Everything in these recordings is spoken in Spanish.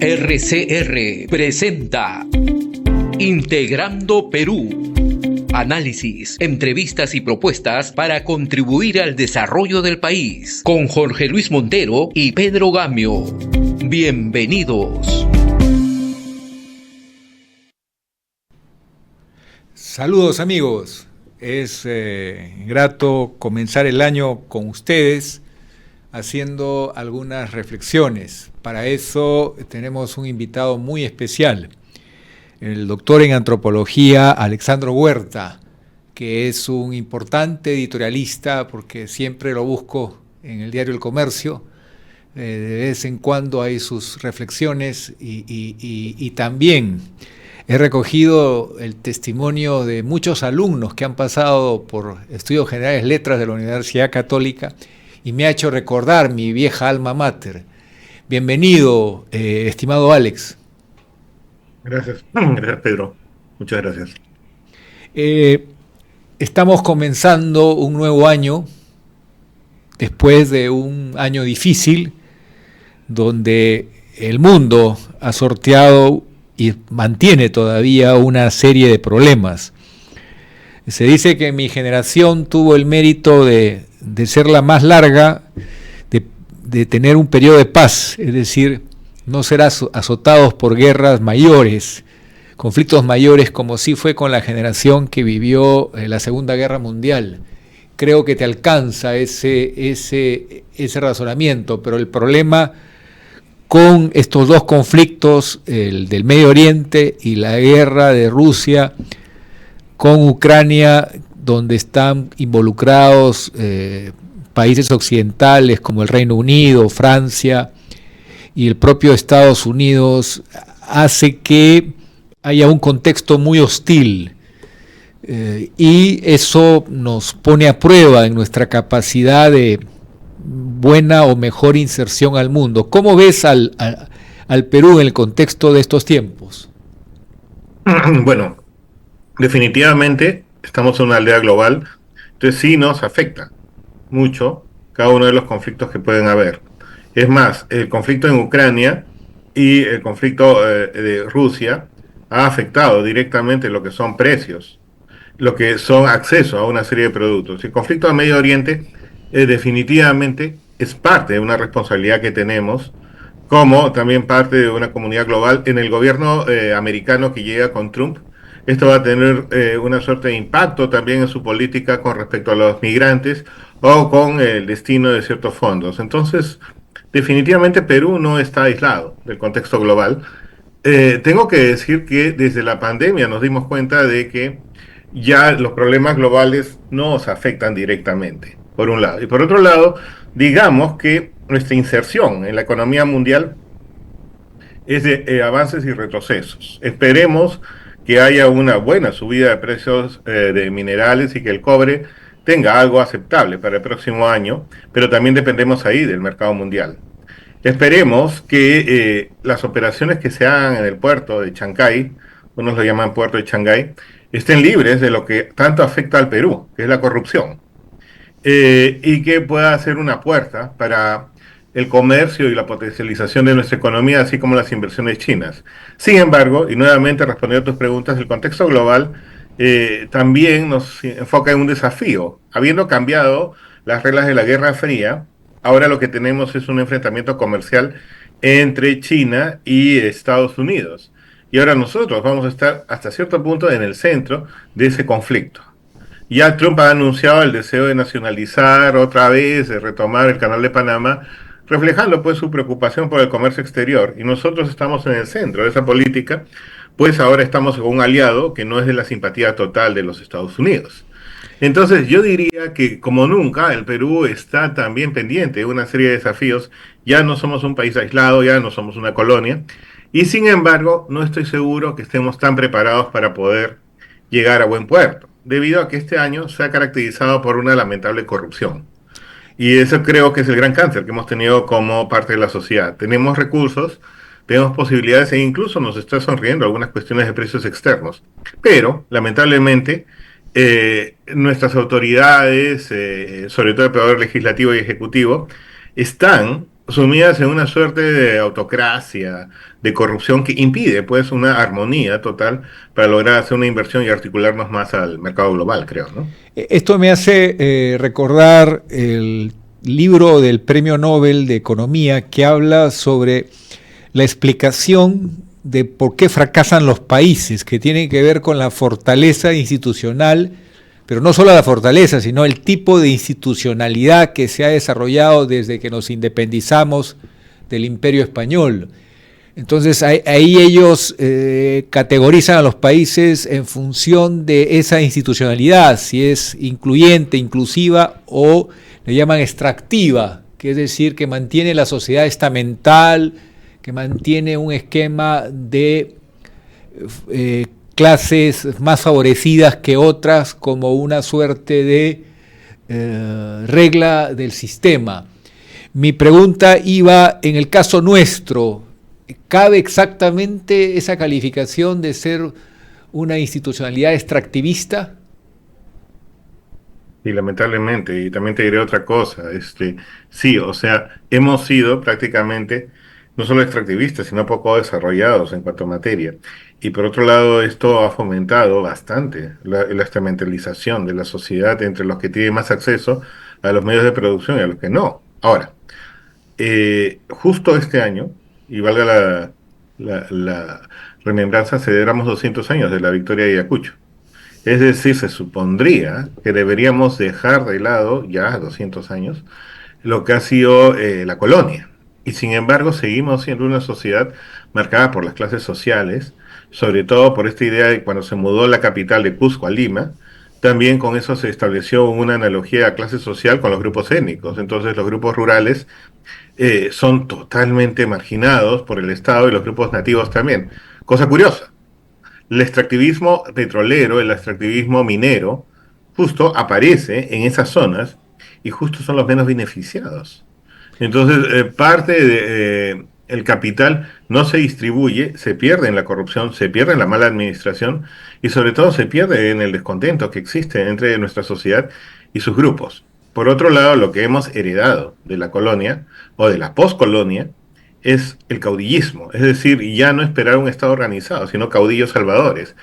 RCR presenta Integrando Perú. Análisis, entrevistas y propuestas para contribuir al desarrollo del país. Con Jorge Luis Montero y Pedro Gamio. Bienvenidos. Saludos amigos. Es grato comenzar el año con ustedes haciendo algunas reflexiones. Para eso tenemos un invitado muy especial, el doctor en antropología Alexandro Huerta, que es un importante editorialista porque siempre lo busco en el diario El Comercio. De vez en cuando hay sus reflexiones y también he recogido el testimonio de muchos alumnos que han pasado por Estudios Generales Letras de la Universidad Católica y me ha hecho recordar mi vieja alma mater. Bienvenido, estimado Alex. Gracias, Pedro. Muchas gracias. Estamos comenzando un nuevo año, después de un año difícil, donde el mundo ha sorteado y mantiene todavía una serie de problemas. Se dice que mi generación tuvo el mérito de ser la más larga, de tener un periodo de paz, es decir, no ser azotados por guerras mayores, conflictos mayores, como sí fue con la generación que vivió la Segunda Guerra Mundial. Creo que te alcanza ese razonamiento, pero el problema con estos dos conflictos, el del Medio Oriente y la guerra de Rusia con Ucrania, donde están involucrados países occidentales como el Reino Unido, Francia y el propio Estados Unidos, hace que haya un contexto muy hostil y eso nos pone a prueba en nuestra capacidad de buena o mejor inserción al mundo. ¿Cómo ves al Perú en el contexto de estos tiempos? Bueno, definitivamente estamos en una aldea global, entonces sí nos afecta mucho cada uno de los conflictos que pueden haber. Es más, el conflicto en Ucrania y el conflicto de Rusia ha afectado directamente lo que son precios, lo que son acceso a una serie de productos. El conflicto en Medio Oriente definitivamente es parte de una responsabilidad que tenemos, como también parte de una comunidad global. En el gobierno americano que llega con Trump, esto va a tener una suerte de impacto también en su política con respecto a los migrantes o con el destino de ciertos fondos. Entonces, definitivamente Perú no está aislado del contexto global. Tengo que decir que desde la pandemia nos dimos cuenta de que ya los problemas globales nos afectan directamente, por un lado. Y por otro lado, digamos que nuestra inserción en la economía mundial es de avances y retrocesos. Esperemos que haya una buena subida de precios de minerales y que el cobre tenga algo aceptable para el próximo año, pero también dependemos ahí del mercado mundial. Esperemos que las operaciones que se hagan en el puerto de Chancay, unos lo llaman puerto de Shanghái, estén libres de lo que tanto afecta al Perú, que es la corrupción, y que pueda ser una puerta para el comercio y la potencialización de nuestra economía, así como las inversiones chinas. Sin embargo, y nuevamente respondiendo a tus preguntas, el contexto global también nos enfoca en un desafío. Habiendo cambiado las reglas de la Guerra Fría, ahora lo que tenemos es un enfrentamiento comercial entre China y Estados Unidos. Y ahora nosotros vamos a estar hasta cierto punto en el centro de ese conflicto. Ya Trump ha anunciado el deseo de nacionalizar otra vez, de retomar el Canal de Panamá, reflejando pues su preocupación por el comercio exterior. Y nosotros estamos en el centro de esa política, pues ahora estamos con un aliado que no es de la simpatía total de los Estados Unidos. Entonces yo diría que como nunca el Perú está también pendiente de una serie de desafíos. Ya no somos un país aislado, ya no somos una colonia, y sin embargo no estoy seguro que estemos tan preparados para poder llegar a buen puerto, debido a que este año se ha caracterizado por una lamentable corrupción. Y eso creo que es el gran cáncer que hemos tenido como parte de la sociedad. Tenemos recursos, tenemos posibilidades e incluso nos está sonriendo algunas cuestiones de precios externos. Pero, lamentablemente, nuestras autoridades, sobre todo el poder legislativo y ejecutivo, están sumidas en una suerte de autocracia, de corrupción que impide pues una armonía total para lograr hacer una inversión y articularnos más al mercado global, creo, ¿no? Esto me hace recordar el libro del Premio Nobel de Economía que habla sobre la explicación de por qué fracasan los países, que tienen que ver con la fortaleza institucional, pero no solo la fortaleza, sino el tipo de institucionalidad que se ha desarrollado desde que nos independizamos del Imperio Español. Entonces ahí ellos categorizan a los países en función de esa institucionalidad, si es incluyente, inclusiva o le llaman extractiva, que es decir, que mantiene la sociedad estamental, que mantiene un esquema de clases más favorecidas que otras como una suerte de regla del sistema. Mi pregunta iba, en el caso nuestro, ¿cabe exactamente esa calificación de ser una institucionalidad extractivista? Y lamentablemente, y también te diré otra cosa, sí, o sea, hemos sido prácticamente no solo extractivistas, sino poco desarrollados en cuanto a materia. Y por otro lado, esto ha fomentado bastante la instrumentalización de la sociedad entre los que tienen más acceso a los medios de producción y a los que no. Ahora, justo este año, y valga la remembranza, celebramos 200 años de la victoria de Ayacucho. Es decir, se supondría que deberíamos dejar de lado, ya 200 años, lo que ha sido la colonia. Y sin embargo, seguimos siendo una sociedad marcada por las clases sociales, sobre todo por esta idea de cuando se mudó la capital de Cusco a Lima, también con eso se estableció una analogía a clase social con los grupos étnicos. Entonces, los grupos rurales son totalmente marginados por el Estado y los grupos nativos también. Cosa curiosa, el extractivismo petrolero, el extractivismo minero, justo aparece en esas zonas y justo son los menos beneficiados. Entonces, parte de el capital no se distribuye, se pierde en la corrupción, se pierde en la mala administración y sobre todo se pierde en el descontento que existe entre nuestra sociedad y sus grupos. Por otro lado, lo que hemos heredado de la colonia o de la poscolonia es el caudillismo, es decir, ya no esperar un Estado organizado, sino caudillos salvadores,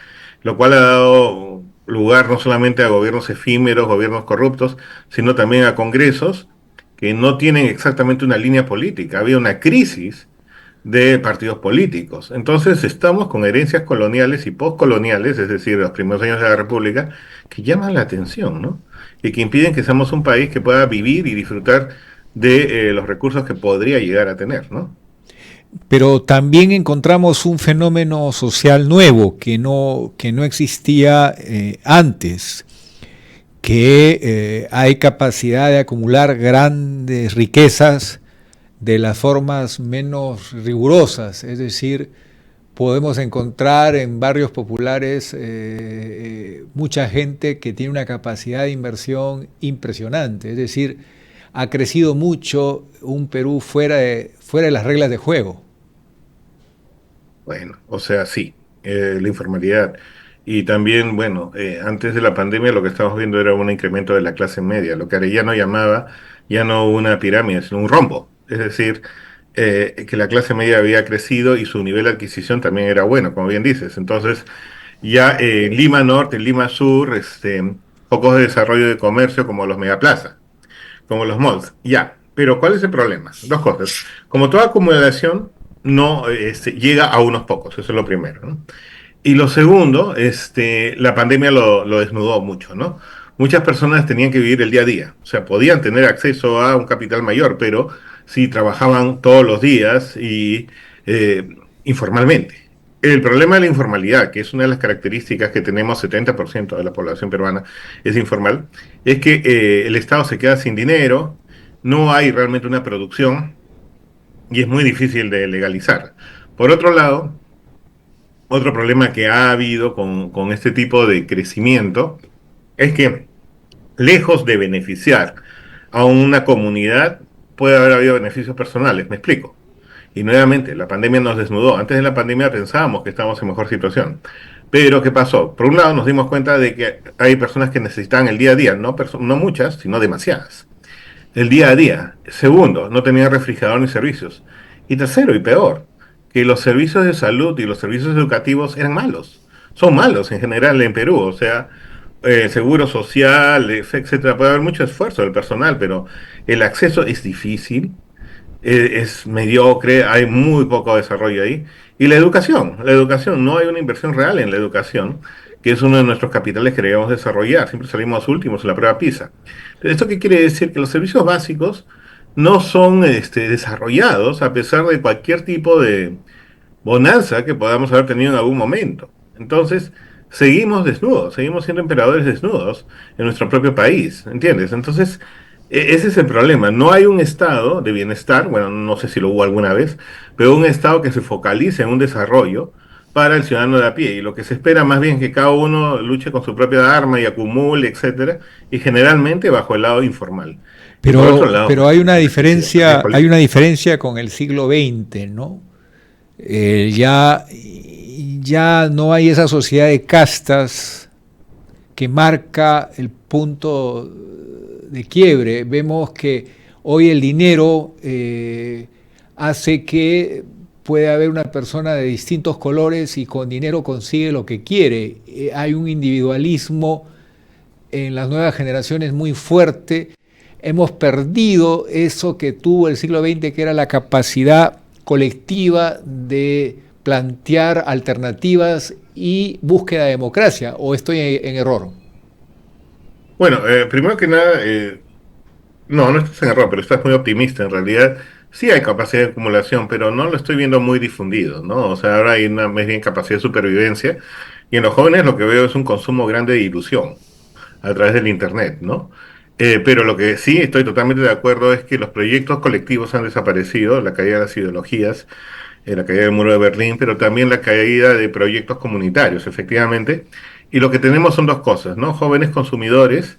lo cual ha dado lugar no solamente a gobiernos efímeros, gobiernos corruptos, sino también a congresos que no tienen exactamente una línea política. Había una crisis de partidos políticos. Entonces estamos con herencias coloniales y postcoloniales, es decir, los primeros años de la República, que llaman la atención, ¿no? Y que impiden que seamos un país que pueda vivir y disfrutar de los recursos que podría llegar a tener, ¿no? Pero también encontramos un fenómeno social nuevo que no existía antes, que hay capacidad de acumular grandes riquezas de las formas menos rigurosas, es decir, podemos encontrar en barrios populares mucha gente que tiene una capacidad de inversión impresionante, es decir, ha crecido mucho un Perú fuera de las reglas de juego. Bueno, o sea, sí, la informalidad. Y también, bueno, antes de la pandemia lo que estamos viendo era un incremento de la clase media, lo que Arellano llamaba ya no una pirámide, sino un rombo. Es decir, que la clase media había crecido y su nivel de adquisición también era bueno, como bien dices. Entonces, ya en Lima Norte, en Lima Sur, focos de desarrollo de comercio como los megaplazas, como los malls, ya. Pero ¿cuál es el problema? Dos cosas. Como toda acumulación, no llega a unos pocos, eso es lo primero, ¿no? Y lo segundo, la pandemia lo desnudó mucho, ¿no? Muchas personas tenían que vivir el día a día, o sea, podían tener acceso a un capital mayor, pero sí trabajaban todos los días y eh, informalmente. El problema de la informalidad, que es una de las características que tenemos, 70% de la población peruana es informal, es que el Estado se queda sin dinero, no hay realmente una producción y es muy difícil de legalizar. Por otro lado, otro problema que ha habido con este tipo de crecimiento es que, lejos de beneficiar a una comunidad, puede haber habido beneficios personales, me explico. Y nuevamente, la pandemia nos desnudó. Antes de la pandemia pensábamos que estábamos en mejor situación. Pero, ¿qué pasó? Por un lado nos dimos cuenta de que hay personas que necesitan el día a día, no muchas, sino demasiadas. el día a día. Segundo, no tenía refrigerador ni servicios. Y tercero, y peor, que los servicios de salud y los servicios educativos eran malos. Son malos en general en Perú. O sea, seguro social, etcétera. Puede haber mucho esfuerzo del personal, pero el acceso es difícil, es mediocre, hay muy poco desarrollo ahí. Y la educación, no hay una inversión real en la educación, que es uno de nuestros capitales que debemos desarrollar. Siempre salimos últimos en la prueba PISA. ¿Esto qué quiere decir? Que los servicios básicos no son desarrollados a pesar de cualquier tipo de bonanza que podamos haber tenido en algún momento. Entonces, seguimos desnudos, seguimos siendo emperadores desnudos en nuestro propio país, ¿entiendes? Entonces, ese es el problema. No hay un estado de bienestar, bueno, no sé si lo hubo alguna vez, pero un estado que se focalice en un desarrollo para el ciudadano de a pie. Y lo que se espera más bien es que cada uno luche con su propia arma y acumule, etcétera, y generalmente bajo el lado informal. Y por otro lado, Pero pues, hay una diferencia con el siglo XX, ¿no? Ya, ya no hay esa sociedad de castas que marca el punto de quiebre. Vemos que hoy el dinero hace que puede haber una persona de distintos colores y con dinero consigue lo que quiere. Hay un individualismo en las nuevas generaciones muy fuerte. Hemos perdido eso que tuvo el siglo XX, que era la capacidad colectiva de plantear alternativas y búsqueda de democracia, ¿o estoy en error? bueno, primero que nada, no, no estás en error, pero estás muy optimista. En realidad, sí hay capacidad de acumulación, pero no lo estoy viendo muy difundido, ¿no? O sea, ahora hay una más bien capacidad de supervivencia, y en los jóvenes lo que veo es un consumo grande de ilusión a través del Internet, ¿no? Pero lo que sí estoy totalmente de acuerdo es que los proyectos colectivos han desaparecido, la caída de las ideologías, la caída del muro de Berlín, pero también la caída de proyectos comunitarios, efectivamente. Y lo que tenemos son dos cosas, ¿no? Jóvenes consumidores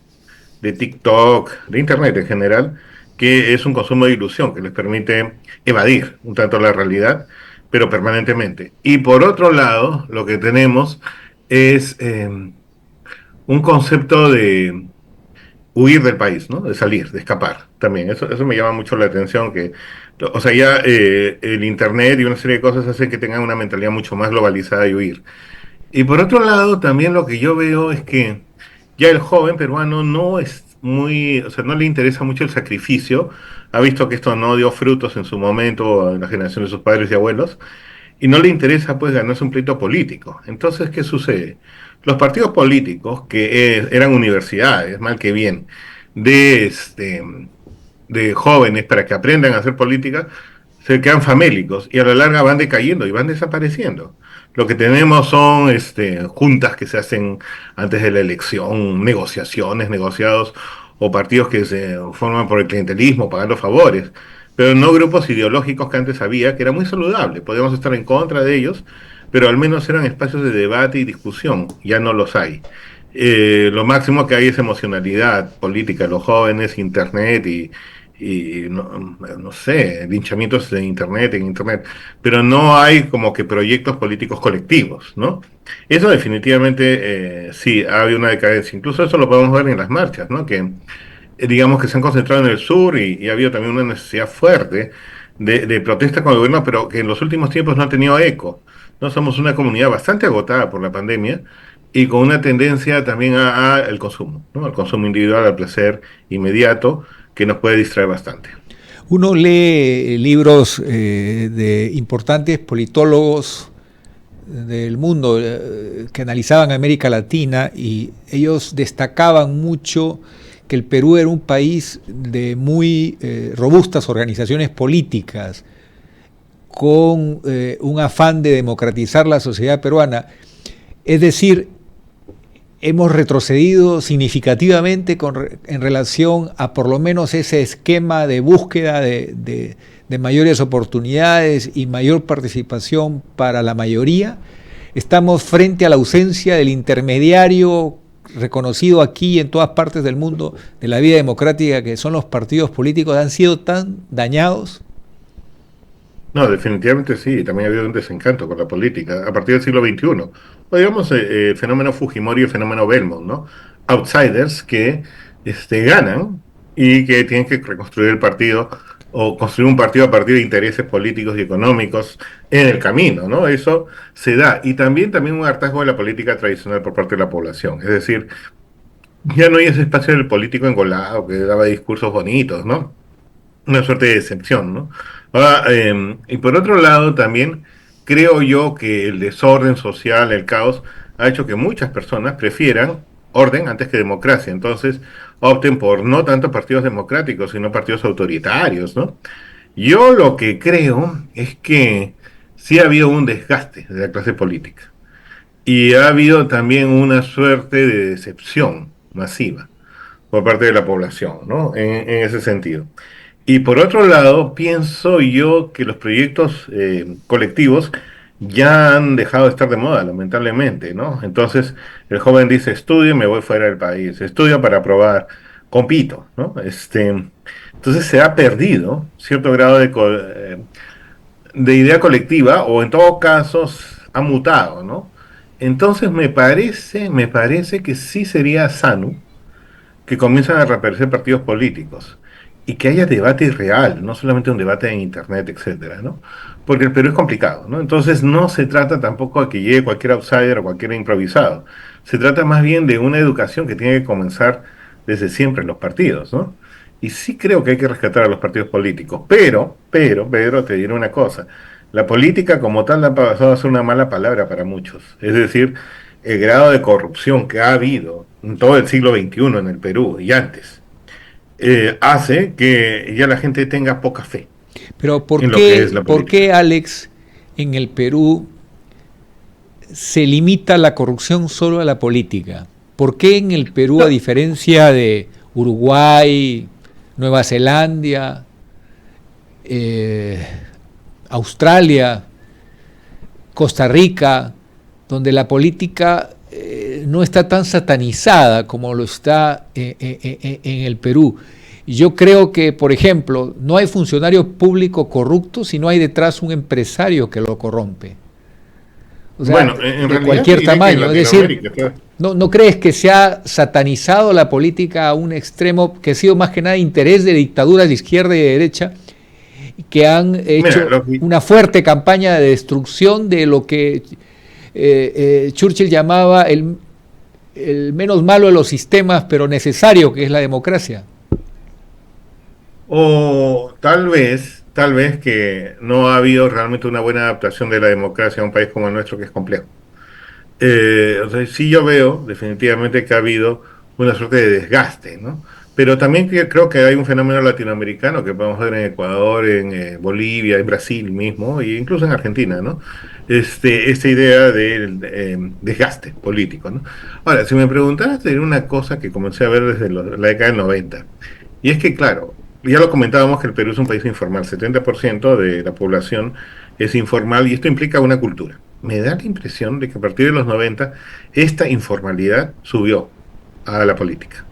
de TikTok, de Internet en general, que es un consumo de ilusión que les permite evadir un tanto la realidad, pero permanentemente. Y por otro lado, lo que tenemos es un concepto de huir del país, ¿no? De salir, de escapar también. Eso me llama mucho la atención, que, o sea, ya el Internet y una serie de cosas hacen que tengan una mentalidad mucho más globalizada y huir. Y por otro lado, también lo que yo veo es que ya el joven peruano no es muy, o sea, no le interesa mucho el sacrificio. Ha visto que esto no dio frutos en su momento en la generación de sus padres y abuelos, y no le interesa pues ganarse un pleito político. Entonces, ¿qué sucede? Los partidos políticos, que eran universidades, mal que bien, de de jóvenes para que aprendan a hacer política, se quedan famélicos y a la larga van decayendo y van desapareciendo. Lo que tenemos son juntas que se hacen antes de la elección, negociaciones, negociados o partidos que se forman por el clientelismo, pagando favores, pero no grupos ideológicos que antes había, que era muy saludable. Podíamos estar en contra de ellos, pero al menos eran espacios de debate y discusión. Ya no los hay. Lo máximo que hay es emocionalidad política, los jóvenes, internet y no sé, linchamientos en internet, pero no hay como que proyectos políticos colectivos, ¿no? Eso definitivamente sí, ha habido una decadencia. Incluso eso lo podemos ver en las marchas, ¿no? Que digamos que se han concentrado en el sur y ha habido también una necesidad fuerte de protesta con el gobierno, pero que en los últimos tiempos no ha tenido eco. No somos una comunidad bastante agotada por la pandemia y con una tendencia también a el consumo, ¿no? Al consumo individual, al placer inmediato, que nos puede distraer bastante. Uno lee libros de importantes politólogos del mundo que analizaban América Latina y ellos destacaban mucho que el Perú era un país de muy robustas organizaciones políticas, con un afán de democratizar la sociedad peruana. Es decir, hemos retrocedido significativamente en relación a por lo menos ese esquema de búsqueda de mayores oportunidades y mayor participación para la mayoría. Estamos frente a la ausencia del intermediario reconocido aquí y en todas partes del mundo de la vida democrática, que son los partidos políticos. Han sido tan dañados. No, definitivamente sí, también ha habido un desencanto con la política a partir del siglo XXI. O digamos, el fenómeno Fujimori y el fenómeno Belmont, ¿no? Outsiders que ganan y que tienen que reconstruir el partido o construir un partido a partir de intereses políticos y económicos en el camino, ¿no? Eso se da. Y también un hartazgo de la política tradicional por parte de la población. Es decir, ya no hay ese espacio del político engolado que daba discursos bonitos, ¿no? Una suerte de decepción, ¿no? Ahora, y por otro lado, también creo yo que el desorden social, el caos, ha hecho que muchas personas prefieran orden antes que democracia. Entonces, opten por no tanto partidos democráticos, sino partidos autoritarios, ¿no? Yo lo que creo es que sí ha habido un desgaste de la clase política y ha habido también una suerte de decepción masiva por parte de la población, ¿no? En ese sentido. Y por otro lado, pienso yo que los proyectos colectivos ya han dejado de estar de moda, lamentablemente, ¿no? Entonces, el joven dice, estudio y me voy fuera del país, estudio para aprobar, compito, ¿no? Entonces se ha perdido cierto grado de idea colectiva, o en todo caso ha mutado, ¿no? Entonces me parece que sí sería sano que comienzan a reaparecer partidos políticos y que haya debate real, no solamente un debate en internet, etcétera, ¿no? Porque el Perú es complicado, ¿no? Entonces no se trata tampoco de que llegue cualquier outsider o cualquier improvisado. Se trata más bien de una educación que tiene que comenzar desde siempre en los partidos, ¿no? Y sí creo que hay que rescatar a los partidos políticos, pero, te diré una cosa. La política como tal ha pasado a ser una mala palabra para muchos. Es decir, el grado de corrupción que ha habido en todo el siglo XXI en el Perú y antes, hace que ya la gente tenga poca fe Pero en lo que es la ¿por política. qué, Alex, en el Perú se limita la corrupción solo a la política? ¿Por qué en el Perú, a No, diferencia de Uruguay, Nueva Zelanda, eh, Australia, Costa Rica, donde la política no está tan satanizada como lo está en el Perú? Yo creo que, por ejemplo, no hay funcionario público corrupto si no hay detrás un empresario que lo corrompe. O sea, bueno, en de realidad te cualquier diré que en tamaño. Es decir, Latinoamérica, ¿sabes? ¿no crees que se ha satanizado la política a un extremo que ha sido más que nada interés de dictaduras de izquierda y de derecha que han Mira, hecho una fuerte campaña de destrucción de lo que Churchill llamaba el menos malo de los sistemas, pero necesario, que es la democracia? o tal vez que no ha habido realmente una buena adaptación de la democracia a un país como el nuestro que es complejo. O sea, sí yo veo definitivamente que ha habido una suerte de desgaste, ¿no? Pero también creo que hay un fenómeno latinoamericano que podemos ver en Ecuador, en Bolivia, en Brasil mismo, e incluso en Argentina, ¿no? Esta idea del desgaste político, ¿no? Ahora, si me preguntaras de una cosa que comencé a ver desde la década del 90, y es que, claro, ya lo comentábamos que el Perú es un país informal, 70% de la población es informal y esto implica una cultura. Me da la impresión de que a partir de los 90 esta informalidad subió a la política.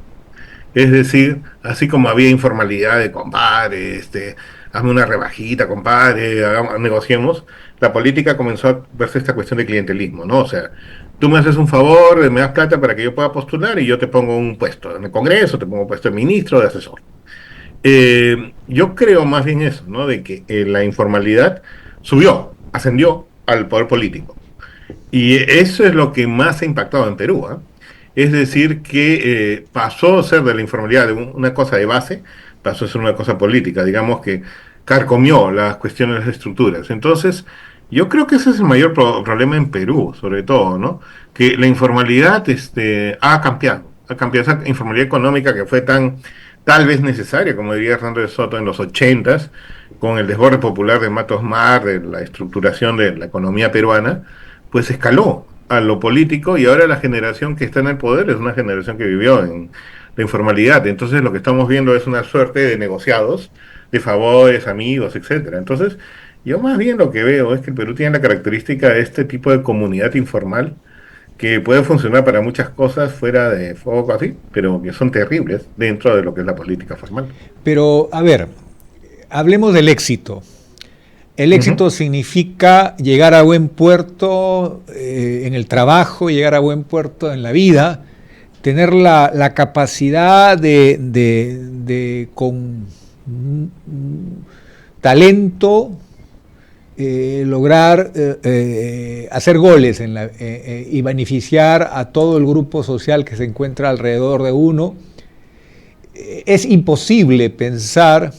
Es decir, así como había informalidad de compadre, hazme una rebajita, compadre, negociemos, la política comenzó a verse esta cuestión de clientelismo, ¿no? O sea, tú me haces un favor, me das plata para que yo pueda postular y yo te pongo un puesto en el Congreso, te pongo un puesto de ministro, de asesor. Yo creo más bien eso, ¿no? De que la informalidad subió, ascendió al poder político. Y eso es lo que más ha impactado en Perú, ¿eh? Es decir, que pasó a ser de la informalidad de una cosa de base, pasó a ser una cosa política, digamos que carcomió las cuestiones de las estructuras. Entonces, yo creo que ese es el mayor problema en Perú, sobre todo, ¿no? Que la informalidad ha cambiado esa informalidad económica que fue tal vez necesaria, como diría Hernando de Soto en los 80s, con el desborde popular de Matos Mar, de la estructuración de la economía peruana, pues escaló a lo político y ahora la generación que está en el poder es una generación que vivió en la informalidad. Entonces lo que estamos viendo es una suerte de negociados, de favores, amigos, etcétera. Entonces, yo más bien lo que veo es que el Perú tiene la característica de este tipo de comunidad informal que puede funcionar para muchas cosas fuera de foco así, pero que son terribles dentro de lo que es la política formal. Pero, a ver, hablemos del éxito. El Ujú. éxito significa llegar a buen puerto en el trabajo, llegar a buen puerto en la vida, tener la capacidad con talento, lograr hacer goles y beneficiar a todo el grupo social que se encuentra alrededor de uno. Es imposible pensar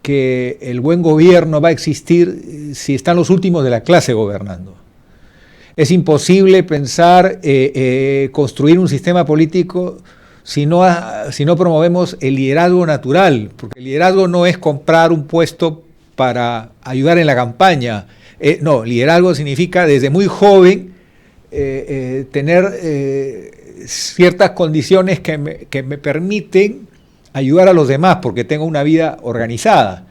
que el buen gobierno va a existir si están los últimos de la clase gobernando. Es imposible pensar construir un sistema político si no promovemos el liderazgo natural, porque el liderazgo no es comprar un puesto para ayudar en la campaña. No, liderazgo significa desde muy joven tener ciertas condiciones que me permiten ayudar a los demás porque tengo una vida organizada.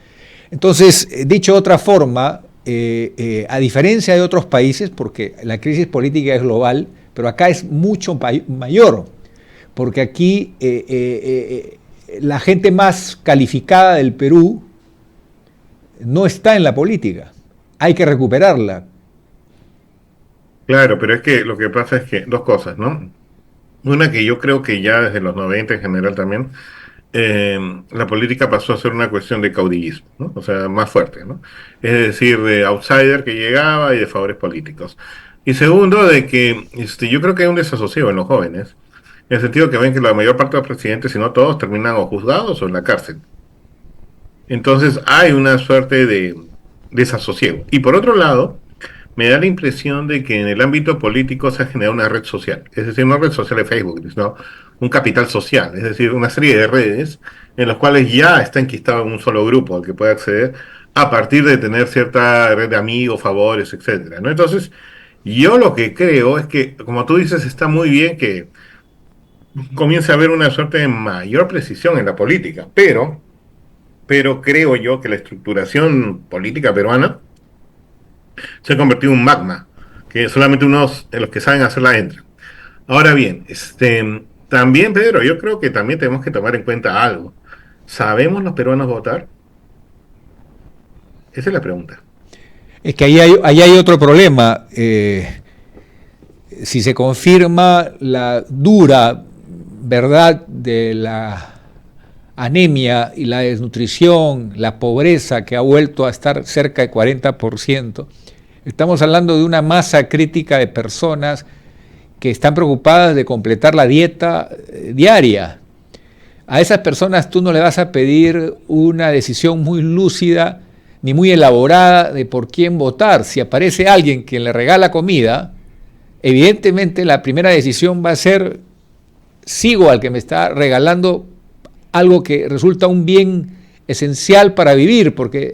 Entonces, dicho de otra forma, a diferencia de otros países, porque la crisis política es global, pero acá es mucho mayor, porque aquí la gente más calificada del Perú no está en la política. Hay que recuperarla. Claro, pero es que lo que pasa es que dos cosas, ¿no? Una que yo creo que ya desde los 90 en general también, la política pasó a ser una cuestión de caudillismo, ¿no? O sea, más fuerte, ¿no? Es decir, de outsider que llegaba y de favores políticos. Y segundo, de que yo creo que hay un desasosiego en los jóvenes, en el sentido que ven que la mayor parte de los presidentes, si no todos, terminan o juzgados o en la cárcel. Entonces hay una suerte de desasosiego. Y por otro lado, me da la impresión de que en el ámbito político se ha generado una red social, es decir, no red social de Facebook, sino un capital social, es decir, una serie de redes en las cuales ya está enquistado en un solo grupo al que puede acceder a partir de tener cierta red de amigos, favores, etcétera, ¿no? Entonces, yo lo que creo es que, como tú dices, está muy bien que comience a haber una suerte de mayor precisión en la política, pero creo yo que la estructuración política peruana se ha convertido en un magma, que solamente unos de los que saben hacerla entran. Ahora bien, también, Pedro, yo creo que también tenemos que tomar en cuenta algo. ¿Sabemos los peruanos votar? Esa es la pregunta. Es que ahí hay otro problema. Si se confirma la dura verdad de la anemia y la desnutrición, la pobreza que ha vuelto a estar cerca del 40%, estamos hablando de una masa crítica de personas que están preocupadas de completar la dieta diaria. A esas personas tú no le vas a pedir una decisión muy lúcida ni muy elaborada de por quién votar. Si aparece alguien que le regala comida, evidentemente la primera decisión va a ser: sigo al que me está regalando algo que resulta un bien esencial para vivir, porque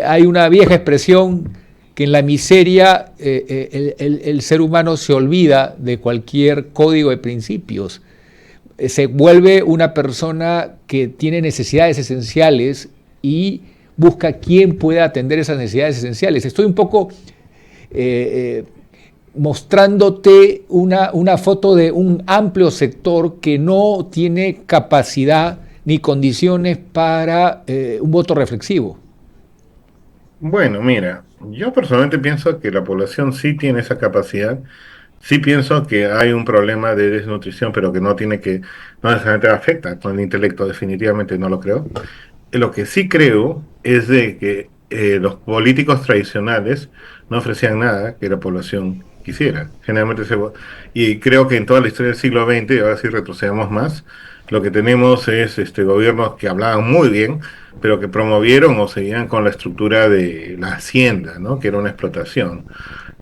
hay una vieja expresión que en la miseria el ser humano se olvida de cualquier código de principios. Se vuelve una persona que tiene necesidades esenciales y busca quién pueda atender esas necesidades esenciales. Estoy un poco mostrándote una foto de un amplio sector que no tiene capacidad ni condiciones para un voto reflexivo. Bueno, mira, yo personalmente pienso que la población sí tiene esa capacidad. Sí pienso que hay un problema de desnutrición, pero que no necesariamente afecta con el intelecto, definitivamente no lo creo. Lo que sí creo es de que los políticos tradicionales no ofrecían nada que la población quisiera. Generalmente y creo que en toda la historia del siglo XX, ahora sí retrocedemos más, lo que tenemos es gobiernos que hablaban muy bien, pero que promovieron o seguían con la estructura de la hacienda, ¿no? Que era una explotación.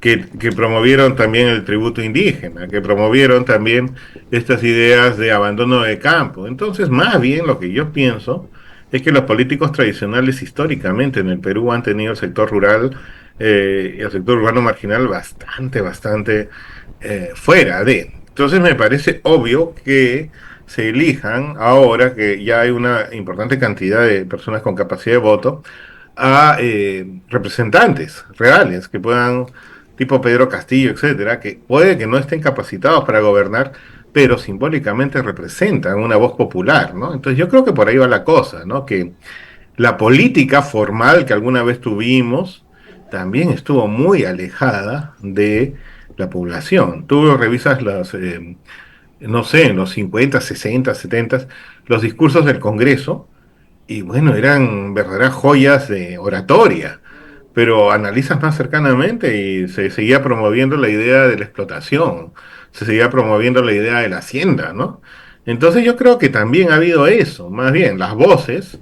Que promovieron también el tributo indígena, que promovieron también estas ideas de abandono de campo. Entonces, más bien lo que yo pienso es que los políticos tradicionales históricamente en el Perú han tenido el sector rural y el sector urbano marginal bastante fuera de. Entonces me parece obvio que se elijan, ahora que ya hay una importante cantidad de personas con capacidad de voto, a representantes reales que puedan, tipo Pedro Castillo, etcétera, que puede que no estén capacitados para gobernar, pero simbólicamente representan una voz popular, ¿no? Entonces yo creo que por ahí va la cosa, ¿no? Que la política formal que alguna vez tuvimos también estuvo muy alejada de la población. Tú revisas no sé, en los 50, 60, 70, los discursos del Congreso, y bueno, eran verdaderas joyas de oratoria, pero analizas más cercanamente y se seguía promoviendo la idea de la explotación, se seguía promoviendo la idea de la hacienda, ¿no? Entonces yo creo que también ha habido eso, más bien las voces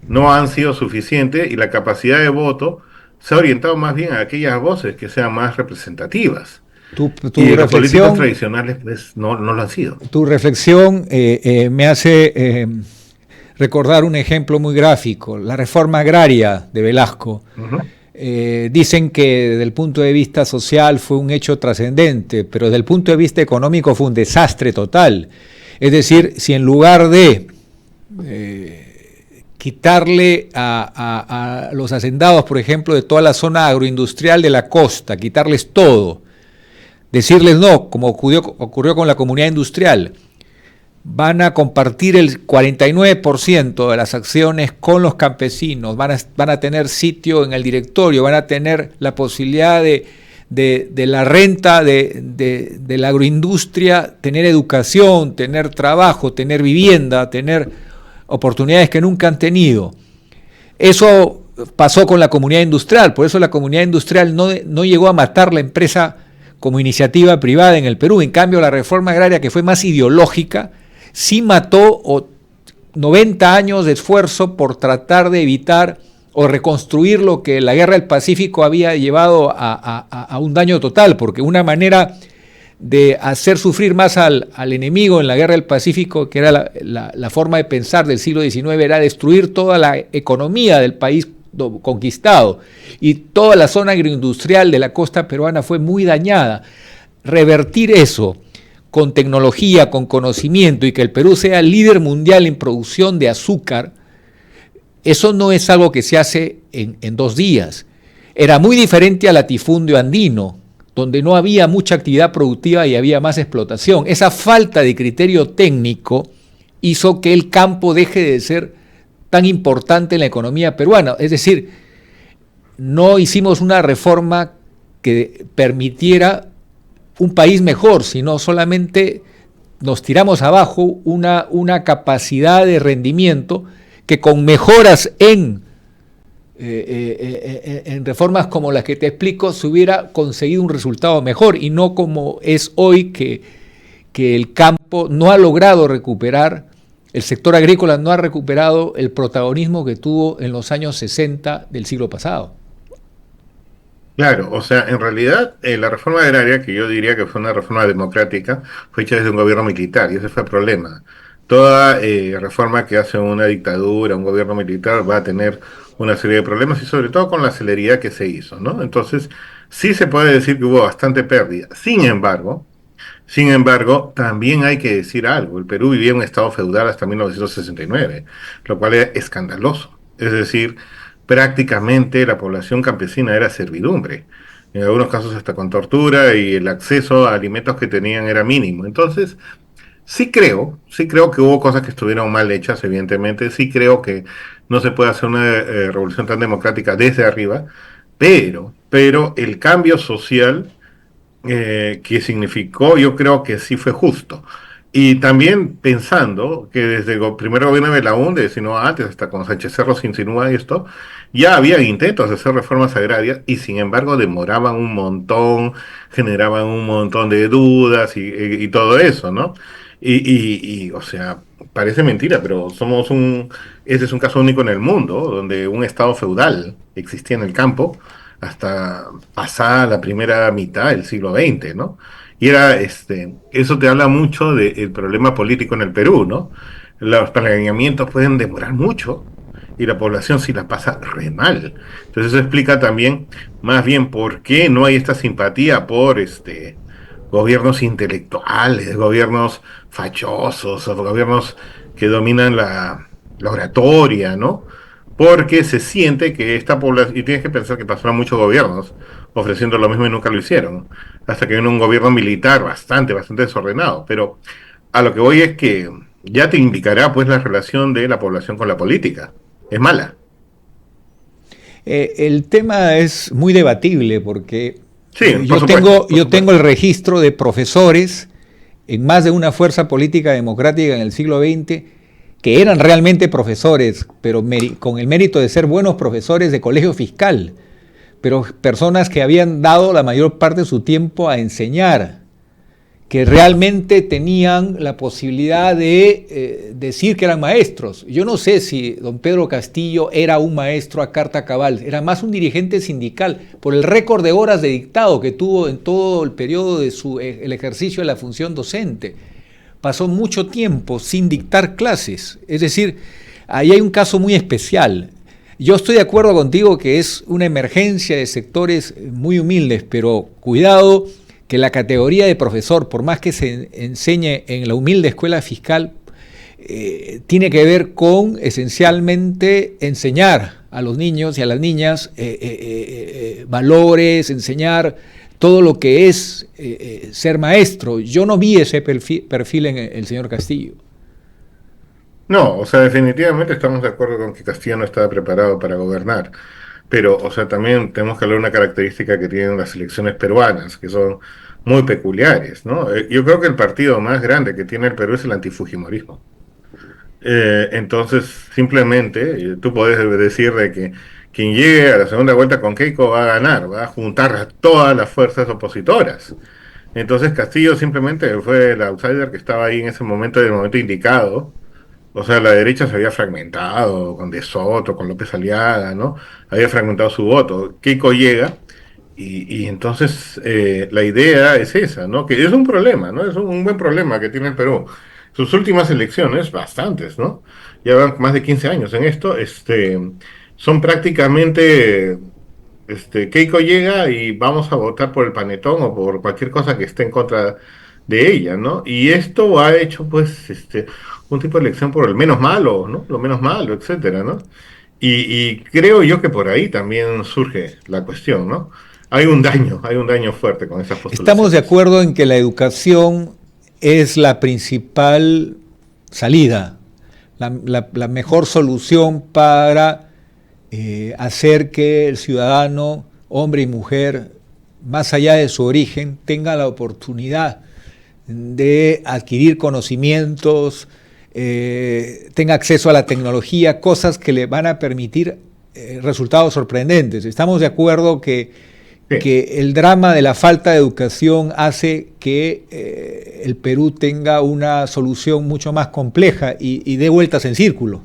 no han sido suficientes y la capacidad de voto se ha orientado más bien a aquellas voces que sean más representativas. Tu Y los políticos reflexión, tradicionales pues no lo han sido. tu reflexión me hace recordar un ejemplo muy gráfico, la reforma agraria de Velasco. Ujú. Dicen que desde el punto de vista social fue un hecho trascendente, pero desde el punto de vista económico fue un desastre total. Es decir, si en lugar de quitarle a los hacendados, por ejemplo, de toda la zona agroindustrial de la costa, quitarles todo, decirles no, como ocurrió con la comunidad industrial, van a compartir el 49% de las acciones con los campesinos, van a tener sitio en el directorio, van a tener la posibilidad de la renta de la agroindustria, tener educación, tener trabajo, tener vivienda, tener oportunidades que nunca han tenido. Eso pasó con la comunidad industrial, por eso la comunidad industrial no llegó a matar la empresa como iniciativa privada en el Perú. En cambio, la reforma agraria, que fue más ideológica, sí mató 90 años de esfuerzo por tratar de evitar o reconstruir lo que la guerra del Pacífico había llevado a un daño total, porque una manera de hacer sufrir más al enemigo en la guerra del Pacífico, que era la forma de pensar del siglo XIX, era destruir toda la economía del país conquistado, y toda la zona agroindustrial de la costa peruana fue muy dañada. Revertir eso con tecnología, con conocimiento, y que el Perú sea líder mundial en producción de azúcar, eso no es algo que se hace en 2 días. Era muy diferente al latifundio andino, donde no había mucha actividad productiva y había más explotación. Esa falta de criterio técnico hizo que el campo deje de ser tan importante en la economía peruana. Es decir, no hicimos una reforma que permitiera un país mejor, sino solamente nos tiramos abajo una capacidad de rendimiento que con mejoras en reformas como las que te explico se hubiera conseguido un resultado mejor, y no como es hoy que el campo no ha logrado recuperar, el sector agrícola no ha recuperado el protagonismo que tuvo en los años 60 del siglo pasado. Claro, o sea, en realidad la reforma agraria, que yo diría que fue una reforma democrática, fue hecha desde un gobierno militar y ese fue el problema. Toda reforma que hace una dictadura, un gobierno militar, va a tener una serie de problemas y sobre todo con la celeridad que se hizo, ¿no? Entonces, sí se puede decir que hubo bastante pérdida. Sin embargo, también hay que decir algo. El Perú vivía en un estado feudal hasta 1969, lo cual era escandaloso. Es decir, prácticamente la población campesina era servidumbre. En algunos casos hasta con tortura y el acceso a alimentos que tenían era mínimo. Entonces, sí creo que hubo cosas que estuvieron mal hechas, evidentemente. Sí creo que no se puede hacer una revolución tan democrática desde arriba, pero el cambio social que significó, yo creo que sí fue justo. Y también pensando que desde el primer gobierno de Belaúnde, sino antes, hasta con Sánchez Cerro se insinúa esto, ya había intentos de hacer reformas agrarias y sin embargo demoraban un montón, generaban un montón de dudas y todo eso, ¿no? O sea, parece mentira, pero ese es un caso único en el mundo, donde un estado feudal existía en el campo hasta pasada la primera mitad del siglo XX, ¿no? Y eso te habla mucho del problema político en el Perú, ¿no? Los planeamientos pueden demorar mucho y la población sí la pasa re mal. Entonces eso explica también, más bien, por qué no hay esta simpatía por gobiernos intelectuales, gobiernos fachosos, o gobiernos que dominan la oratoria, ¿no? Porque se siente que esta población, y tienes que pensar que pasaron muchos gobiernos ofreciendo lo mismo y nunca lo hicieron, hasta que vino un gobierno militar bastante desordenado, pero a lo que voy es que ya te indicará pues la relación de la población con la política, es mala. El tema es muy debatible porque Sí, por supuesto, por yo tengo supuesto. el registro de profesores en más de una fuerza política democrática en el siglo XX, que eran realmente profesores, pero con el mérito de ser buenos profesores de colegio fiscal, pero personas que habían dado la mayor parte de su tiempo a enseñar, que realmente tenían la posibilidad de decir que eran maestros. Yo no sé si don Pedro Castillo era un maestro a carta cabal, era más un dirigente sindical, por el récord de horas de dictado que tuvo en todo el periodo de el ejercicio de la función docente. Pasó mucho tiempo sin dictar clases, es decir, ahí hay un caso muy especial. Yo estoy de acuerdo contigo que es una emergencia de sectores muy humildes, pero cuidado que la categoría de profesor, por más que se enseñe en la humilde escuela fiscal, tiene que ver con esencialmente enseñar a los niños y a las niñas valores, enseñar todo lo que es ser maestro. Yo no vi ese perfil en el señor Castillo. No, o sea, definitivamente estamos de acuerdo con que Castillo no estaba preparado para gobernar, pero, o sea, también tenemos que hablar de una característica que tienen las elecciones peruanas, que son muy peculiares, ¿no? Yo creo que el partido más grande que tiene el Perú es el antifujimorismo. Entonces, simplemente, tú puedes decir de que quien llegue a la segunda vuelta con Keiko va a ganar, va a juntar a todas las fuerzas opositoras. Entonces, Castillo simplemente fue el outsider que estaba ahí en ese momento, en el momento indicado. O sea, la derecha se había fragmentado con De Soto, con López Aliaga, ¿no? Había fragmentado su voto. Keiko llega y entonces la idea es esa, ¿no? Que es un problema, ¿no? Es un buen problema que tiene el Perú. Sus últimas elecciones, bastantes, ¿no? Ya van más de 15 años en esto, son prácticamente, Keiko llega y vamos a votar por el panetón o por cualquier cosa que esté en contra de ella, ¿no? Y esto ha hecho, pues, un tipo de elección por el menos malo, ¿no? Lo menos malo, etcétera, ¿no? Y creo yo que por ahí también surge la cuestión, ¿no? Hay un daño fuerte con esas postulaciones. Estamos de acuerdo en que la educación es la principal salida, la mejor solución para hacer que el ciudadano, hombre y mujer, más allá de su origen, tenga la oportunidad de adquirir conocimientos, tenga acceso a la tecnología, cosas que le van a permitir resultados sorprendentes. Estamos de acuerdo que el drama de la falta de educación hace que el Perú tenga una solución mucho más compleja y dé vueltas en círculo.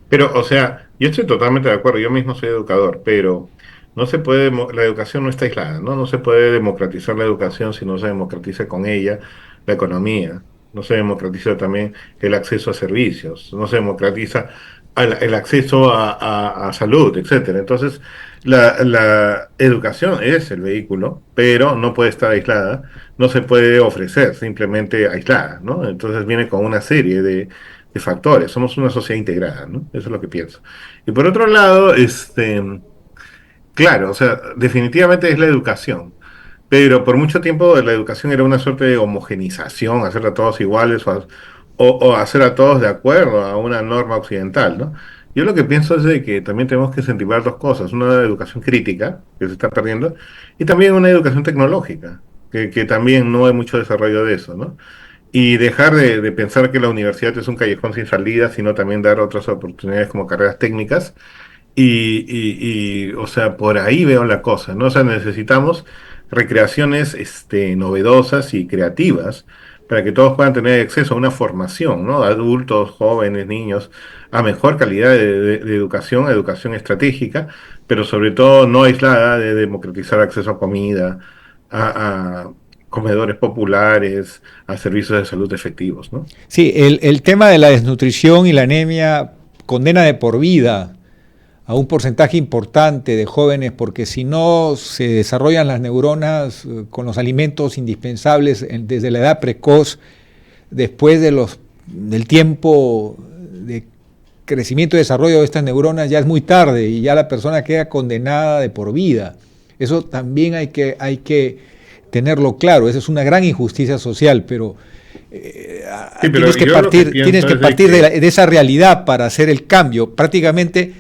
Pero, o sea, yo estoy totalmente de acuerdo, yo mismo soy educador, pero no se puede, la educación no está aislada, ¿no? No se puede democratizar la educación si no se democratiza con ella la economía, no se democratiza también el acceso a servicios, no se democratiza el acceso a salud, etcétera. Entonces, la educación es el vehículo, pero no puede estar aislada, no se puede ofrecer simplemente aislada, ¿no? Entonces viene con una serie de factores, somos una sociedad integrada, ¿no? Eso es lo que pienso. Y por otro lado, claro, o sea, definitivamente es la educación, pero por mucho tiempo la educación era una suerte de homogenización, hacer a todos iguales o hacer a todos de acuerdo a una norma occidental, ¿no? Yo lo que pienso es de que también tenemos que incentivar dos cosas, una educación crítica, que se está perdiendo, y también una educación tecnológica, que también no hay mucho desarrollo de eso, ¿no? Y dejar de pensar que la universidad es un callejón sin salida, sino también dar otras oportunidades como carreras técnicas. O sea, por ahí veo la cosa, ¿no? O sea, necesitamos recreaciones novedosas y creativas para que todos puedan tener acceso a una formación, ¿no? Adultos, jóvenes, niños, a mejor calidad de educación, educación estratégica, pero sobre todo no aislada, de democratizar acceso a comida, a comedores populares, a servicios de salud efectivos, ¿no? Sí, el tema de la desnutrición y la anemia condena de por vida a un porcentaje importante de jóvenes, porque si no se desarrollan las neuronas con los alimentos indispensables desde la edad precoz, después del tiempo de crecimiento y desarrollo de estas neuronas ya es muy tarde y ya la persona queda condenada de por vida. Eso también hay que tenerlo claro, esa es una gran injusticia social, pero tienes que partir de esa realidad para hacer el cambio. Prácticamente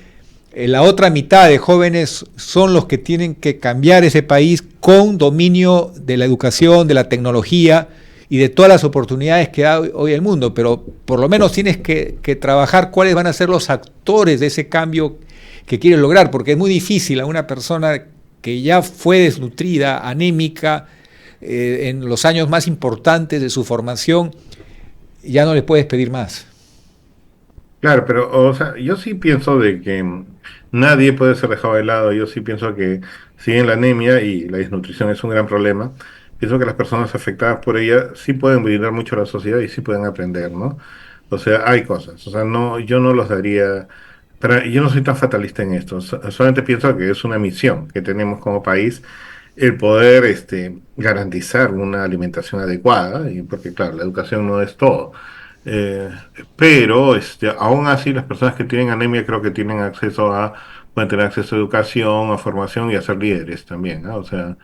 la otra mitad de jóvenes son los que tienen que cambiar ese país con dominio de la educación, de la tecnología y de todas las oportunidades que da hoy el mundo, pero por lo menos tienes que trabajar cuáles van a ser los actores de ese cambio que quieres lograr, porque es muy difícil a una persona que ya fue desnutrida, anémica, en los años más importantes de su formación, ya no le puedes pedir más. Claro, pero o sea, yo sí pienso de que nadie puede ser dejado de lado. Yo sí pienso que si bien la anemia y la desnutrición es un gran problema, pienso que las personas afectadas por ella sí pueden brindar mucho a la sociedad y sí pueden aprender, ¿no? O sea, hay cosas. O sea, no, yo no los daría. Yo no soy tan fatalista en esto. Solamente pienso que es una misión que tenemos como país el poder garantizar una alimentación adecuada, y porque claro, la educación no es todo. Eh, pero aún así las personas que tienen anemia creo que tienen pueden tener acceso a educación, a formación y a ser líderes también, ¿no? O sea,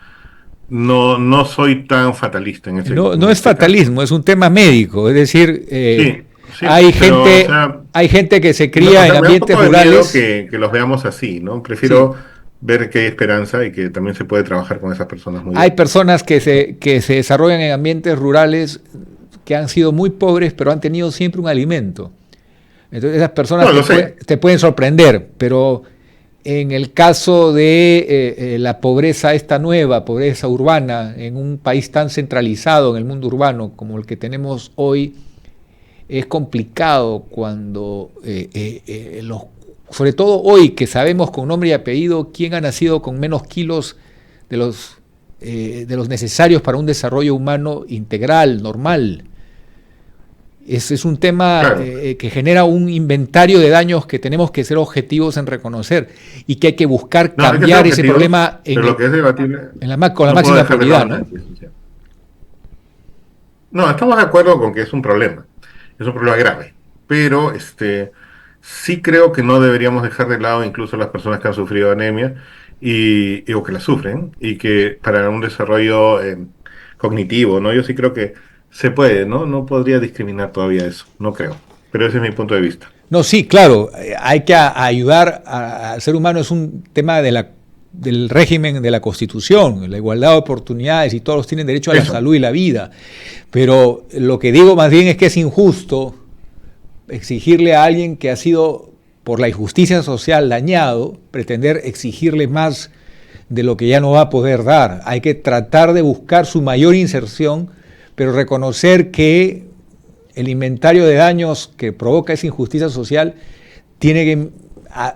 no soy tan fatalista No, en no es este caso. fatalismo, es un tema médico, es decir, Sí, sí, hay pero o gente, sea, hay gente que se no, o cría en sea, me da un ambientes poco de miedo rurales, que los veamos así, ¿no? sí, Prefiero ver que hay esperanza y que también se puede trabajar con esas personas muy hay bien. personas que se desarrollan en ambientes rurales que han sido muy pobres, pero han tenido siempre un alimento. Entonces esas personas No, lo sé. te pueden sorprender, pero en el caso de la pobreza esta nueva, pobreza urbana, en un país tan centralizado en el mundo urbano como el que tenemos hoy, es complicado cuando sobre todo hoy que sabemos con nombre y apellido quién ha nacido con menos kilos de los necesarios para un desarrollo humano integral, normal. Es un tema Claro. que genera un inventario de daños que tenemos que ser objetivos en reconocer y que hay que buscar No, hay que ser cambiar ese objetivos, problema pero lo que es debatible, con la no puedo máxima dejar de lado prioridad, la ¿no? decisión. No, estamos de acuerdo con que es un problema grave, pero sí creo que no deberíamos dejar de lado incluso las personas que han sufrido anemia o que la sufren y que para un desarrollo cognitivo, ¿no? Yo sí creo que se puede, ¿no? No podría discriminar todavía eso, no creo, pero ese es mi punto de vista. No, sí, claro, hay que ayudar al ser humano, es un tema del régimen de la Constitución, la igualdad de oportunidades y todos tienen derecho a la Eso. salud y la vida. Pero lo que digo más bien es que es injusto exigirle a alguien que ha sido por la injusticia social dañado, pretender exigirle más de lo que ya no va a poder dar. Hay que tratar de buscar su mayor inserción, pero reconocer que el inventario de daños que provoca esa injusticia social tiene que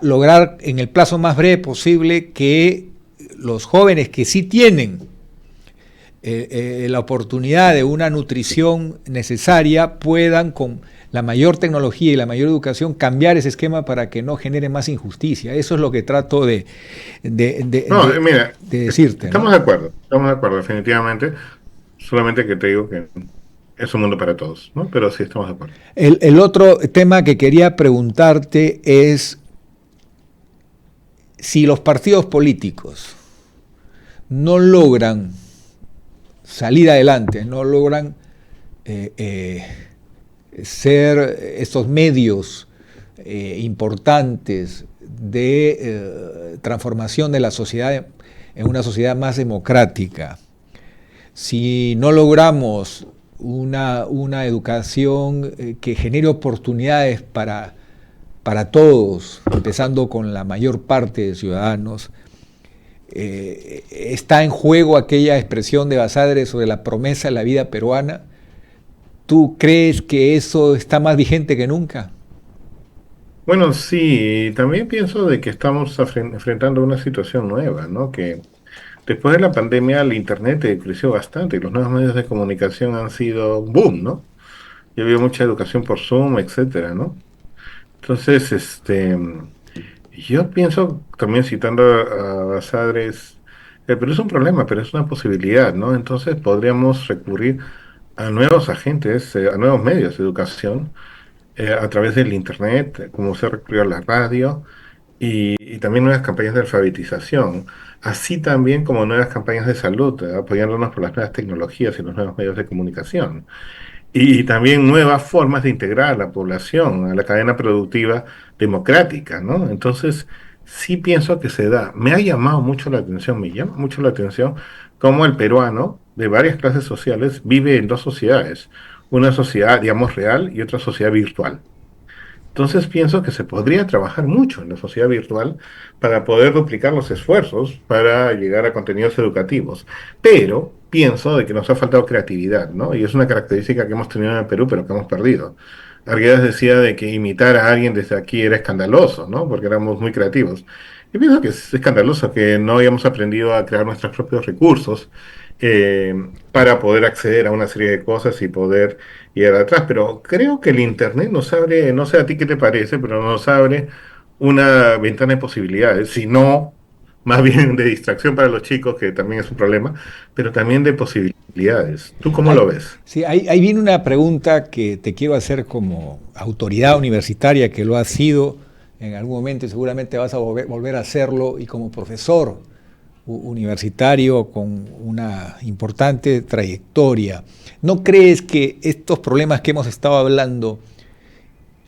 lograr en el plazo más breve posible que los jóvenes que sí tienen la oportunidad de una nutrición necesaria puedan con la mayor tecnología y la mayor educación cambiar ese esquema para que no genere más injusticia. Eso es lo que trato No, mira, de decirte, ¿no? estamos de acuerdo definitivamente, solamente que te digo que es un mundo para todos, ¿no? Pero sí estamos de acuerdo. El otro tema que quería preguntarte es si los partidos políticos no logran salir adelante, no logran ser estos medios importantes de transformación de la sociedad en una sociedad más democrática. Si no logramos una educación que genere oportunidades para todos, empezando con la mayor parte de ciudadanos, está en juego aquella expresión de Basadre sobre la promesa de la vida peruana. ¿Tú crees que eso está más vigente que nunca? Bueno, sí, también pienso de que estamos enfrentando una situación nueva, ¿no? Que después de la pandemia el Internet creció bastante y los nuevos medios de comunicación han sido un boom, ¿no? Ya había mucha educación por Zoom, etcétera, ¿no? Entonces, yo pienso, también citando a Basadres, pero es un problema, pero es una posibilidad, ¿no? Entonces podríamos recurrir a nuevos agentes, a nuevos medios de educación, a través del Internet, como se recurrió a la radio, y también nuevas campañas de alfabetización, así también como nuevas campañas de salud, apoyándonos por las nuevas tecnologías y los nuevos medios de comunicación. Y también nuevas formas de integrar a la población, a la cadena productiva democrática, ¿no? Entonces, sí pienso que se da. Me ha llamado mucho la atención, me llama mucho la atención cómo el peruano, de varias clases sociales vive en dos sociedades, una sociedad, digamos, real y otra sociedad virtual. Entonces pienso que se podría trabajar mucho en la sociedad virtual para poder duplicar los esfuerzos para llegar a contenidos educativos. Pero pienso de que nos ha faltado creatividad, ¿no? Y es una característica que hemos tenido en el Perú, pero que hemos perdido. Arguedas decía de que imitar a alguien desde aquí era escandaloso, ¿no? Porque éramos muy creativos. Yo pienso que es escandaloso que no hayamos aprendido a crear nuestros propios recursos eh, para poder acceder a una serie de cosas y poder llegar atrás. Pero creo que el Internet nos abre, no sé a ti qué te parece, pero nos abre una ventana de posibilidades, si no, más bien de distracción para los chicos, que también es un problema, pero también de posibilidades. ¿Tú cómo lo ves? Sí, ahí viene una pregunta que te quiero hacer como autoridad universitaria, que lo has sido en algún momento y seguramente vas a volver a hacerlo, y como profesor universitario con una importante trayectoria. ¿No crees que estos problemas que hemos estado hablando,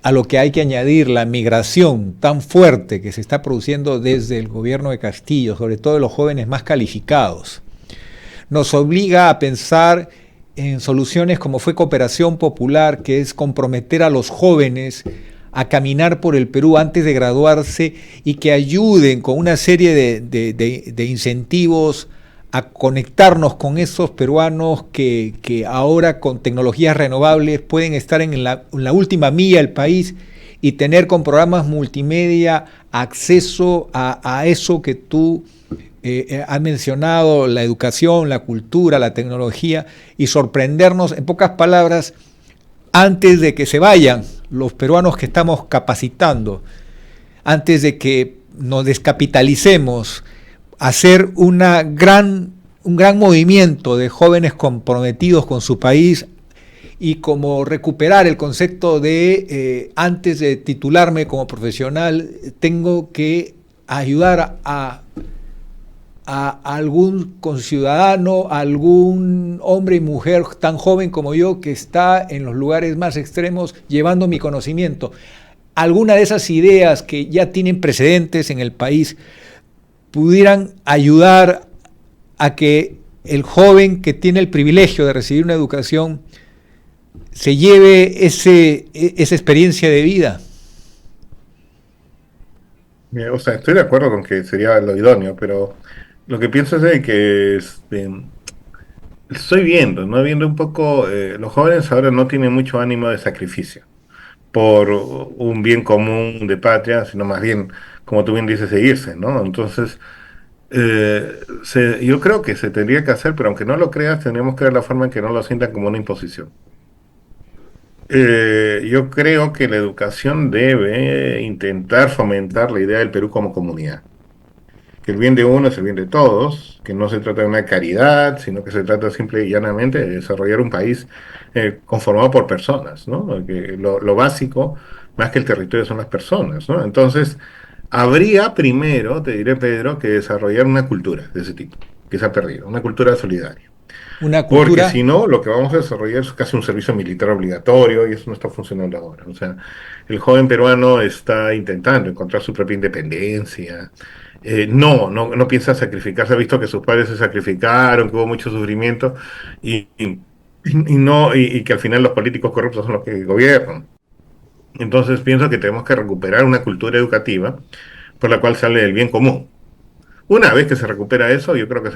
a lo que hay que añadir la migración tan fuerte que se está produciendo desde el gobierno de Castillo, sobre todo de los jóvenes más calificados, nos obliga a pensar en soluciones como fue Cooperación Popular, que es comprometer a los jóvenes a caminar por el Perú antes de graduarse y que ayuden con una serie de incentivos a conectarnos con esos peruanos que ahora con tecnologías renovables pueden estar en la última milla del país y tener con programas multimedia acceso a eso que tú has mencionado, la educación, la cultura, la tecnología, y sorprendernos, en pocas palabras, antes de que se vayan los peruanos que estamos capacitando, antes de que nos descapitalicemos, hacer un gran movimiento de jóvenes comprometidos con su país, y como recuperar el concepto de antes de titularme como profesional, tengo que ayudar a algún conciudadano, a algún hombre y mujer tan joven como yo que está en los lugares más extremos llevando mi conocimiento. Alguna de esas ideas que ya tienen precedentes en el país pudieran ayudar a que el joven que tiene el privilegio de recibir una educación se lleve esa experiencia de vida. O sea, estoy de acuerdo con que sería lo idóneo, pero lo que pienso es de que estoy viendo, ¿no? Viendo un poco, los jóvenes ahora no tienen mucho ánimo de sacrificio por un bien común de patria, sino más bien, como tú bien dices, seguirse, ¿no? Entonces, yo creo que se tendría que hacer, pero aunque no lo creas, tendríamos que ver la forma en que no lo sientan como una imposición. Yo creo que la educación debe intentar fomentar la idea del Perú como comunidad, que el bien de uno es el bien de todos, que no se trata de una caridad, sino que se trata simple y llanamente de desarrollar un país conformado por personas, ¿no? Que lo básico, más que el territorio, son las personas, ¿no? Entonces, habría primero, te diré, Pedro, que desarrollar una cultura de ese tipo, que se ha perdido, una cultura solidaria. Una Porque cultura. si no, lo que vamos a desarrollar es casi un servicio militar obligatorio y eso no está funcionando ahora. O sea, el joven peruano está intentando encontrar su propia independencia. No piensa sacrificarse. Ha visto que sus padres se sacrificaron, que hubo mucho sufrimiento y que al final los políticos corruptos son los que gobiernan. Entonces pienso que tenemos que recuperar una cultura educativa por la cual sale el bien común. Una vez que se recupera eso, yo creo que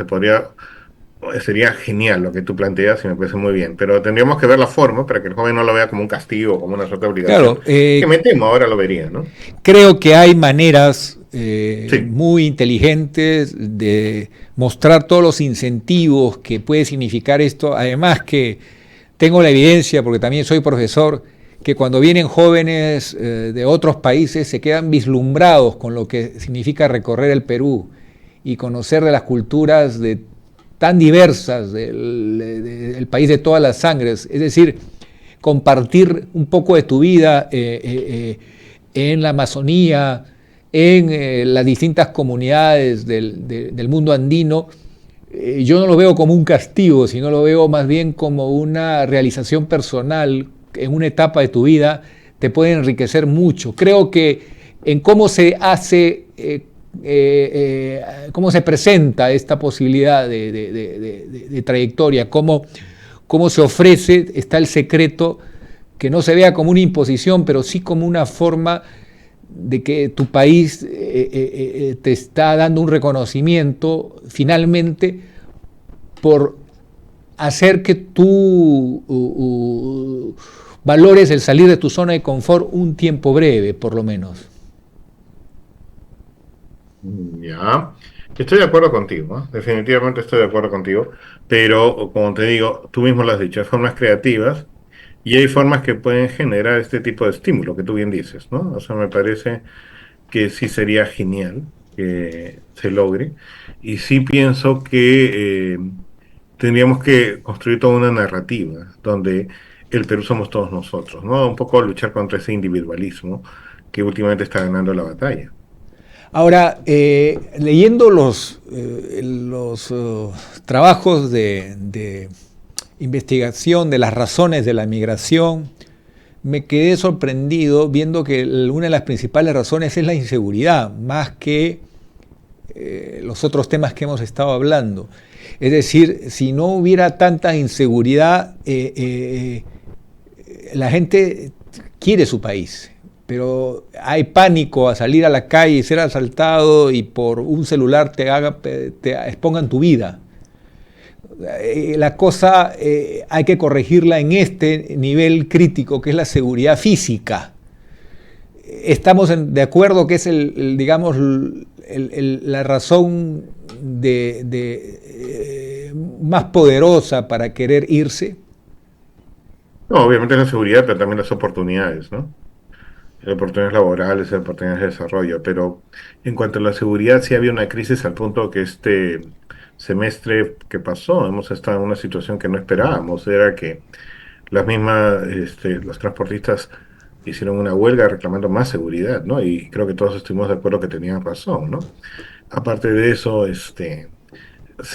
sería genial lo que tú planteas y me parece muy bien, pero tendríamos que ver la forma para que el joven no lo vea como un castigo, como una suerte de obligación. Claro, Que me temo ahora lo vería, ¿no? creo que hay maneras Sí. muy inteligentes de mostrar todos los incentivos que puede significar esto. Además que tengo la evidencia, porque también soy profesor, que cuando vienen jóvenes de otros países se quedan vislumbrados con lo que significa recorrer el Perú y conocer de las culturas tan diversas del país de todas las sangres. Es decir, compartir un poco de tu vida en la Amazonía, en las distintas comunidades del mundo andino. Yo no lo veo como un castigo, sino lo veo más bien como una realización personal en una etapa de tu vida. Te puede enriquecer mucho. Creo que en cómo se hace cómo se presenta esta posibilidad de trayectoria, cómo se ofrece, está el secreto, que no se vea como una imposición, pero sí como una forma de que tu país te está dando un reconocimiento finalmente por hacer que tú valores el salir de tu zona de confort un tiempo breve, por lo menos. Ya, estoy de acuerdo contigo, ¿eh? Definitivamente estoy de acuerdo contigo, pero como te digo, tú mismo lo has dicho, hay formas creativas y hay formas que pueden generar este tipo de estímulo que tú bien dices, ¿no? O sea, me parece que sí sería genial que se logre y sí pienso que tendríamos que construir toda una narrativa donde el Perú somos todos nosotros, ¿no? Un poco luchar contra ese individualismo que últimamente está ganando la batalla. Ahora, leyendo los trabajos de investigación de las razones de la migración, me quedé sorprendido viendo que una de las principales razones es la inseguridad, más que los otros temas que hemos estado hablando. Es decir, si no hubiera tanta inseguridad, la gente quiere su país, pero hay pánico a salir a la calle y ser asaltado y por un celular te expongan tu vida. La cosa hay que corregirla en este nivel crítico, que es la seguridad física. Estamos de acuerdo que es digamos, la razón más poderosa para querer irse. No, obviamente la seguridad, pero también las oportunidades, ¿no? Oportunidades laborales, oportunidades de desarrollo, pero en cuanto a la seguridad, sí había una crisis al punto que este semestre que pasó, hemos estado en una situación que no esperábamos, era que los transportistas hicieron una huelga reclamando más seguridad, ¿no? Y creo que todos estuvimos de acuerdo que tenían razón, ¿no? Aparte de eso,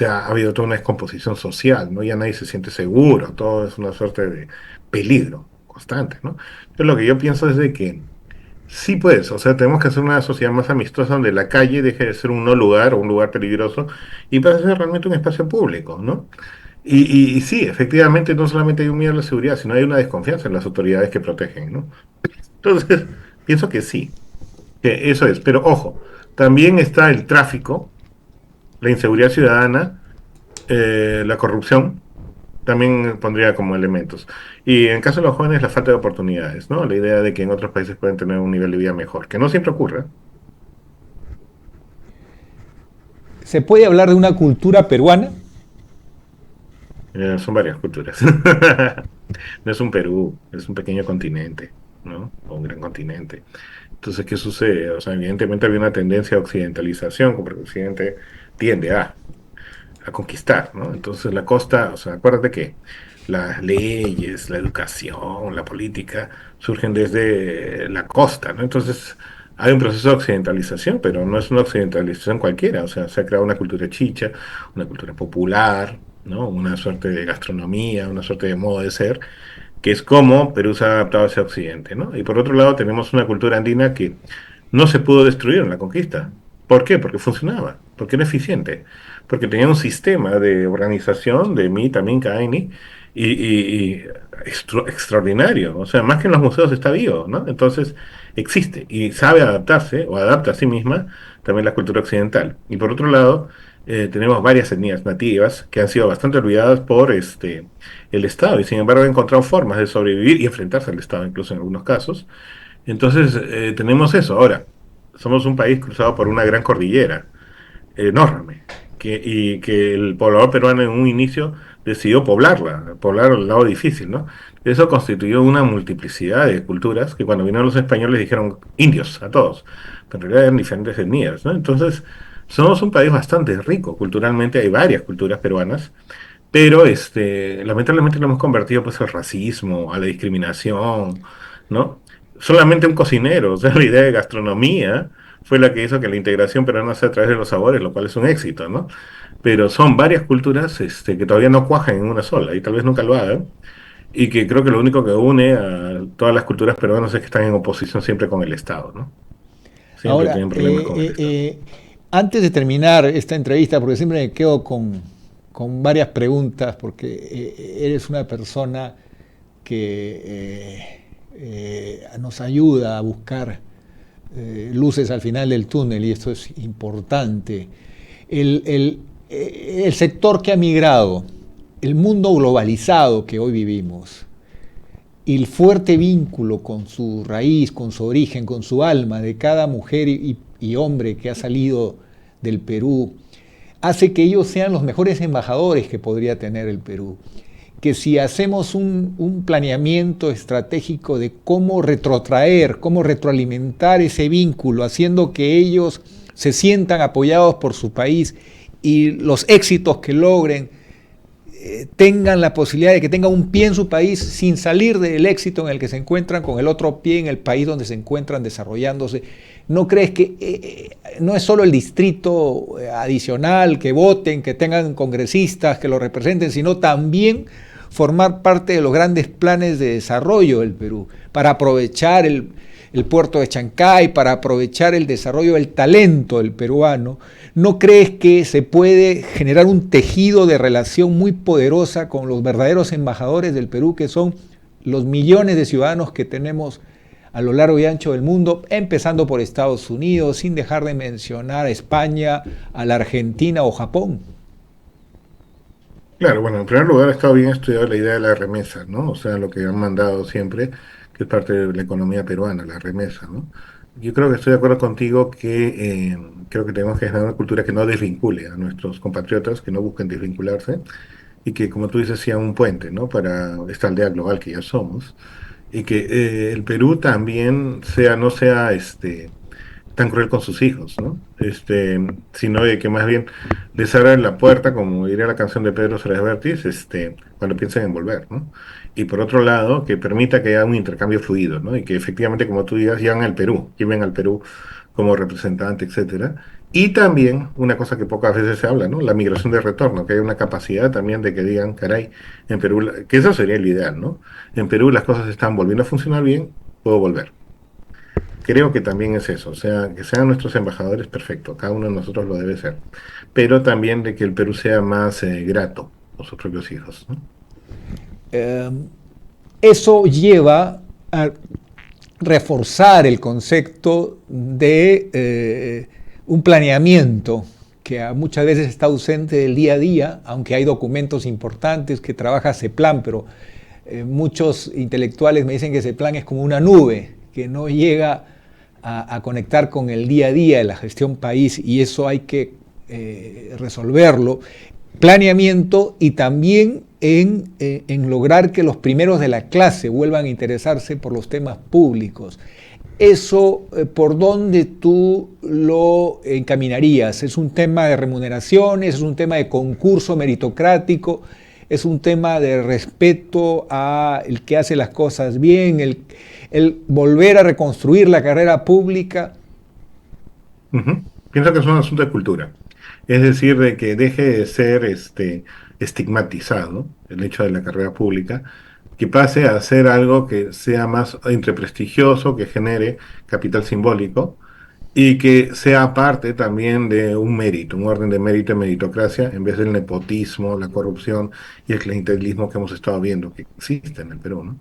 ha habido toda una descomposición social, ¿no? Ya nadie se siente seguro, todo es una suerte de peligro constante, ¿no? Entonces lo que yo pienso es de que sí, pues, o sea, tenemos que hacer una sociedad más amistosa donde la calle deje de ser un no lugar o un lugar peligroso y pase a ser realmente un espacio público, ¿no? Y sí, efectivamente, no solamente hay un miedo a la seguridad, sino hay una desconfianza en las autoridades que protegen, ¿no? Entonces, pienso que sí, que eso es. Pero ojo, también está el tráfico, la inseguridad ciudadana, la corrupción, también pondría como elementos. Y en caso de los jóvenes, la falta de oportunidades, ¿no? La idea de que en otros países pueden tener un nivel de vida mejor, que no siempre ocurre. ¿Se puede hablar de una cultura peruana? Son varias culturas. No es un Perú, es un pequeño continente, ¿no? O un gran continente. Entonces, ¿qué sucede? O sea, evidentemente había una tendencia a occidentalización, como el occidente tiende a conquistar, ¿no? Entonces la costa, o sea, acuérdate que las leyes, la educación, la política surgen desde la costa, ¿no? Entonces hay un proceso de occidentalización, pero no es una occidentalización cualquiera, o sea, se ha creado una cultura chicha, una cultura popular, ¿no? Una suerte de gastronomía, una suerte de modo de ser, que es como Perú se ha adaptado hacia Occidente, ¿no? Y por otro lado tenemos una cultura andina que no se pudo destruir en la conquista. ¿Por qué? Porque funcionaba, porque era eficiente, porque tenía un sistema de organización de Mita, Minca, Aini, y extraordinario. O sea, más que en los museos está vivo, ¿no? Entonces existe y sabe adaptarse o adapta a sí misma también la cultura occidental. Y por otro lado, tenemos varias etnias nativas que han sido bastante olvidadas por el Estado y sin embargo han encontrado formas de sobrevivir y enfrentarse al Estado, incluso en algunos casos. Entonces, tenemos eso. Ahora, somos un país cruzado por una gran cordillera, enorme, y que el poblador peruano en un inicio decidió poblarla, poblar el lado difícil, ¿no? Eso constituyó una multiplicidad de culturas que cuando vinieron los españoles dijeron indios a todos, pero en realidad eran diferentes etnias, ¿no? Entonces, somos un país bastante rico culturalmente, hay varias culturas peruanas, pero lamentablemente lo hemos convertido pues al racismo, a la discriminación, ¿no? Solamente un cocinero, o sea, la idea de gastronomía fue la que hizo que la integración peruana sea a través de los sabores, lo cual es un éxito, ¿no? Pero son varias culturas que todavía no cuajan en una sola y tal vez nunca lo hagan, y que creo que lo único que une a todas las culturas peruanas es que están en oposición siempre con el Estado, ¿no? Siempre Ahora, tienen problemas con el Estado. Antes de terminar esta entrevista, porque siempre me quedo con varias preguntas, porque eres una persona que nos ayuda a buscar luces al final del túnel, y esto es importante. El sector que ha migrado, el mundo globalizado que hoy vivimos, y el fuerte vínculo con su raíz, con su origen, con su alma de cada mujer y hombre que ha salido del Perú, hace que ellos sean los mejores embajadores que podría tener el Perú. Que si hacemos un planeamiento estratégico de cómo retrotraer, cómo retroalimentar ese vínculo, haciendo que ellos se sientan apoyados por su país y los éxitos que logren tengan la posibilidad de que tengan un pie en su país sin salir del éxito en el que se encuentran, con el otro pie en el país donde se encuentran desarrollándose. ¿No crees que no es solo el distrito adicional, que voten, que tengan congresistas que lo representen, sino también formar parte de los grandes planes de desarrollo del Perú, para aprovechar el puerto de Chancay, para aprovechar el desarrollo del talento del peruano? ¿No crees que se puede generar un tejido de relación muy poderosa con los verdaderos embajadores del Perú, que son los millones de ciudadanos que tenemos a lo largo y ancho del mundo, empezando por Estados Unidos, sin dejar de mencionar a España, a la Argentina o Japón? Claro, bueno, en primer lugar ha estado bien estudiada la idea de la remesa, ¿no? O sea, lo que han mandado siempre, que es parte de la economía peruana, la remesa, ¿no? Yo creo que estoy de acuerdo contigo que creo que tenemos que generar una cultura que no desvincule a nuestros compatriotas, que no busquen desvincularse y que, como tú dices, sea un puente, ¿no? Para esta aldea global que ya somos, y que el Perú también no sea tan cruel con sus hijos, ¿no? Sino de que más bien les abra la puerta, como diría la canción de Pedro Suárez Vértiz, cuando piensen en volver, ¿no? Y por otro lado, que permita que haya un intercambio fluido, ¿no? Y que efectivamente, como tú digas, lleven al Perú como representante, etcétera. Y también, una cosa que pocas veces se habla, ¿no? La migración de retorno, que hay una capacidad también de que digan, caray, en Perú, que eso sería el ideal, ¿no? En Perú las cosas están volviendo a funcionar bien, puedo volver. Creo que también es eso, o sea, que sean nuestros embajadores, perfecto, cada uno de nosotros lo debe ser, pero también de que el Perú sea más grato con sus propios hijos, ¿no? Eso lleva a reforzar el concepto de un planeamiento que muchas veces está ausente del día a día, aunque hay documentos importantes que trabaja CEPLAN, pero muchos intelectuales me dicen que CEPLAN es como una nube que no llega a conectar con el día a día de la gestión país, y eso hay que resolverlo. Planeamiento, y también en lograr que los primeros de la clase vuelvan a interesarse por los temas públicos. Eso, ¿por dónde tú lo encaminarías? ¿Es un tema de remuneraciones? ¿Es un tema de concurso meritocrático? ¿Es un tema de respeto a el que hace las cosas bien? ¿El volver a reconstruir la carrera pública? Pienso que es un asunto de cultura. Es decir, de que deje de ser estigmatizado el hecho de la carrera pública, que pase a ser algo que sea más entre prestigioso, que genere capital simbólico y que sea parte también de un mérito, un orden de mérito y meritocracia, en vez del nepotismo, la corrupción y el clientelismo que hemos estado viendo que existe en el Perú, ¿no?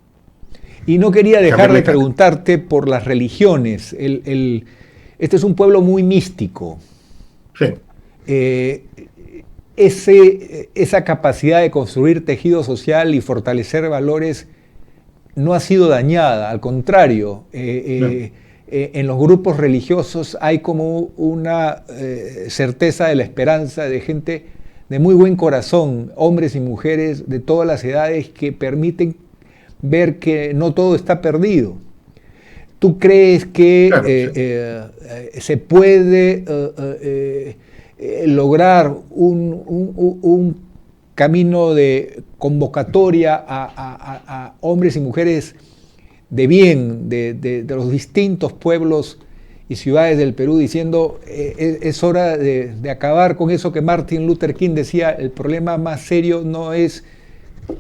Y no quería dejar de preguntarte por las religiones. Este es un pueblo muy místico. Sí. Esa capacidad de construir tejido social y fortalecer valores no ha sido dañada, al contrario. En los grupos religiosos hay como una certeza de la esperanza de gente de muy buen corazón, hombres y mujeres de todas las edades, que permiten ver que no todo está perdido. ¿Tú crees que se puede lograr un camino de convocatoria a hombres y mujeres de bien, de los distintos pueblos y ciudades del Perú, diciendo es hora de acabar con eso que Martin Luther King decía: el problema más serio no es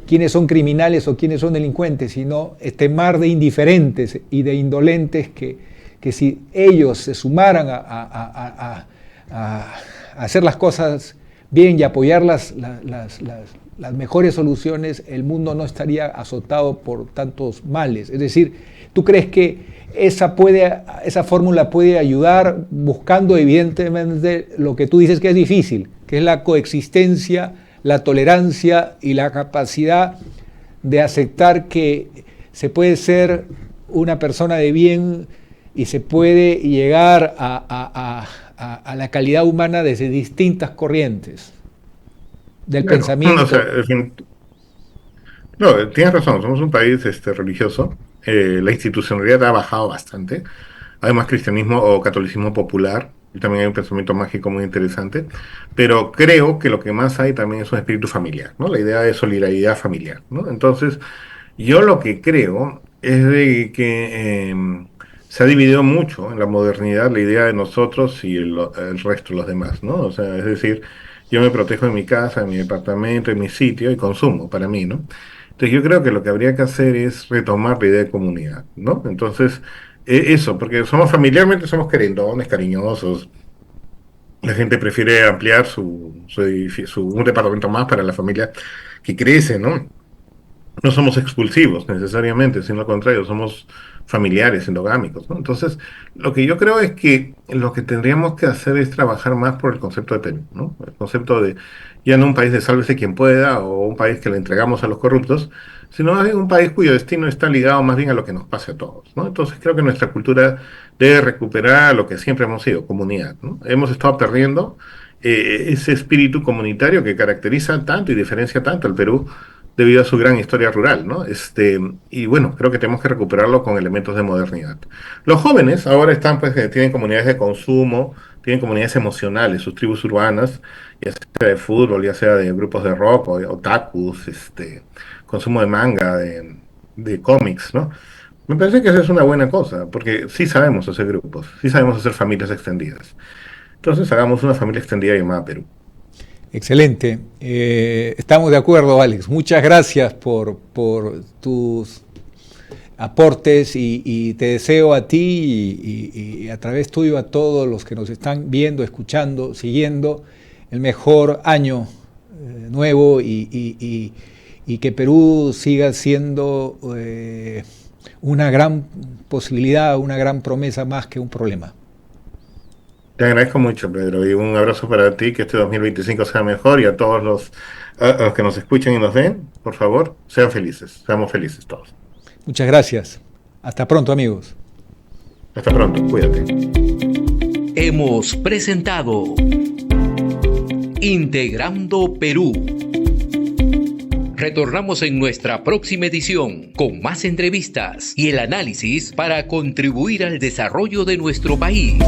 quiénes son criminales o quiénes son delincuentes, sino este mar de indiferentes y de indolentes que si ellos se sumaran a a hacer las cosas bien y apoyar las mejores soluciones, el mundo no estaría azotado por tantos males. Es decir, ¿tú crees que esa fórmula puede ayudar buscando evidentemente lo que tú dices que es difícil, que es la coexistencia, la tolerancia y la capacidad de aceptar que se puede ser una persona de bien y se puede llegar a la calidad humana desde distintas corrientes del pensamiento? No, tienes razón, somos un país religioso, la institucionalidad ha bajado bastante, además cristianismo o catolicismo popular, y también hay un pensamiento mágico muy interesante, pero creo que lo que más hay también es un espíritu familiar, ¿no? La idea de solidaridad familiar, ¿no? Entonces, yo lo que creo es de que se ha dividido mucho en la modernidad la idea de nosotros y el resto, los demás, ¿no? O sea, es decir, yo me protejo en mi casa, en mi departamento, en mi sitio y consumo para mí, ¿no? Entonces yo creo que lo que habría que hacer es retomar la idea de comunidad, ¿no? Entonces, eso, porque familiarmente somos querendones, cariñosos, la gente prefiere ampliar un departamento más para la familia que crece, ¿no? No somos expulsivos necesariamente, sino al contrario, somos familiares, endogámicos, ¿no? Entonces, lo que yo creo es que lo que tendríamos que hacer es trabajar más por el concepto de Perú, ¿no? El concepto de ya no un país de sálvese quien pueda o un país que le entregamos a los corruptos, sino más bien un país cuyo destino está ligado más bien a lo que nos pase a todos, ¿no? Entonces, creo que nuestra cultura debe recuperar lo que siempre hemos sido, comunidad, ¿no? Hemos estado perdiendo ese espíritu comunitario que caracteriza tanto y diferencia tanto al Perú debido a su gran historia rural, ¿no? Y bueno, creo que tenemos que recuperarlo con elementos de modernidad. Los jóvenes ahora están, pues, tienen comunidades de consumo, tienen comunidades emocionales, sus tribus urbanas, ya sea de fútbol, ya sea de grupos de rock, o otakus, consumo de manga, de cómics, ¿no? Me parece que eso es una buena cosa, porque sí sabemos hacer grupos, sí sabemos hacer familias extendidas. Entonces hagamos una familia extendida llamada Perú. Excelente. Estamos de acuerdo, Alex. Muchas gracias por tus aportes y te deseo a ti y a través tuyo a todos los que nos están viendo, escuchando, siguiendo el mejor año nuevo y que Perú siga siendo una gran posibilidad, una gran promesa más que un problema. Te agradezco mucho, Pedro, y un abrazo para ti, que este 2025 sea mejor, y a todos los que nos escuchan y nos ven, por favor, sean felices, seamos felices todos. Muchas gracias. Hasta pronto, amigos. Hasta pronto, cuídate. Hemos presentado Integrando Perú. Retornamos en nuestra próxima edición con más entrevistas y el análisis para contribuir al desarrollo de nuestro país.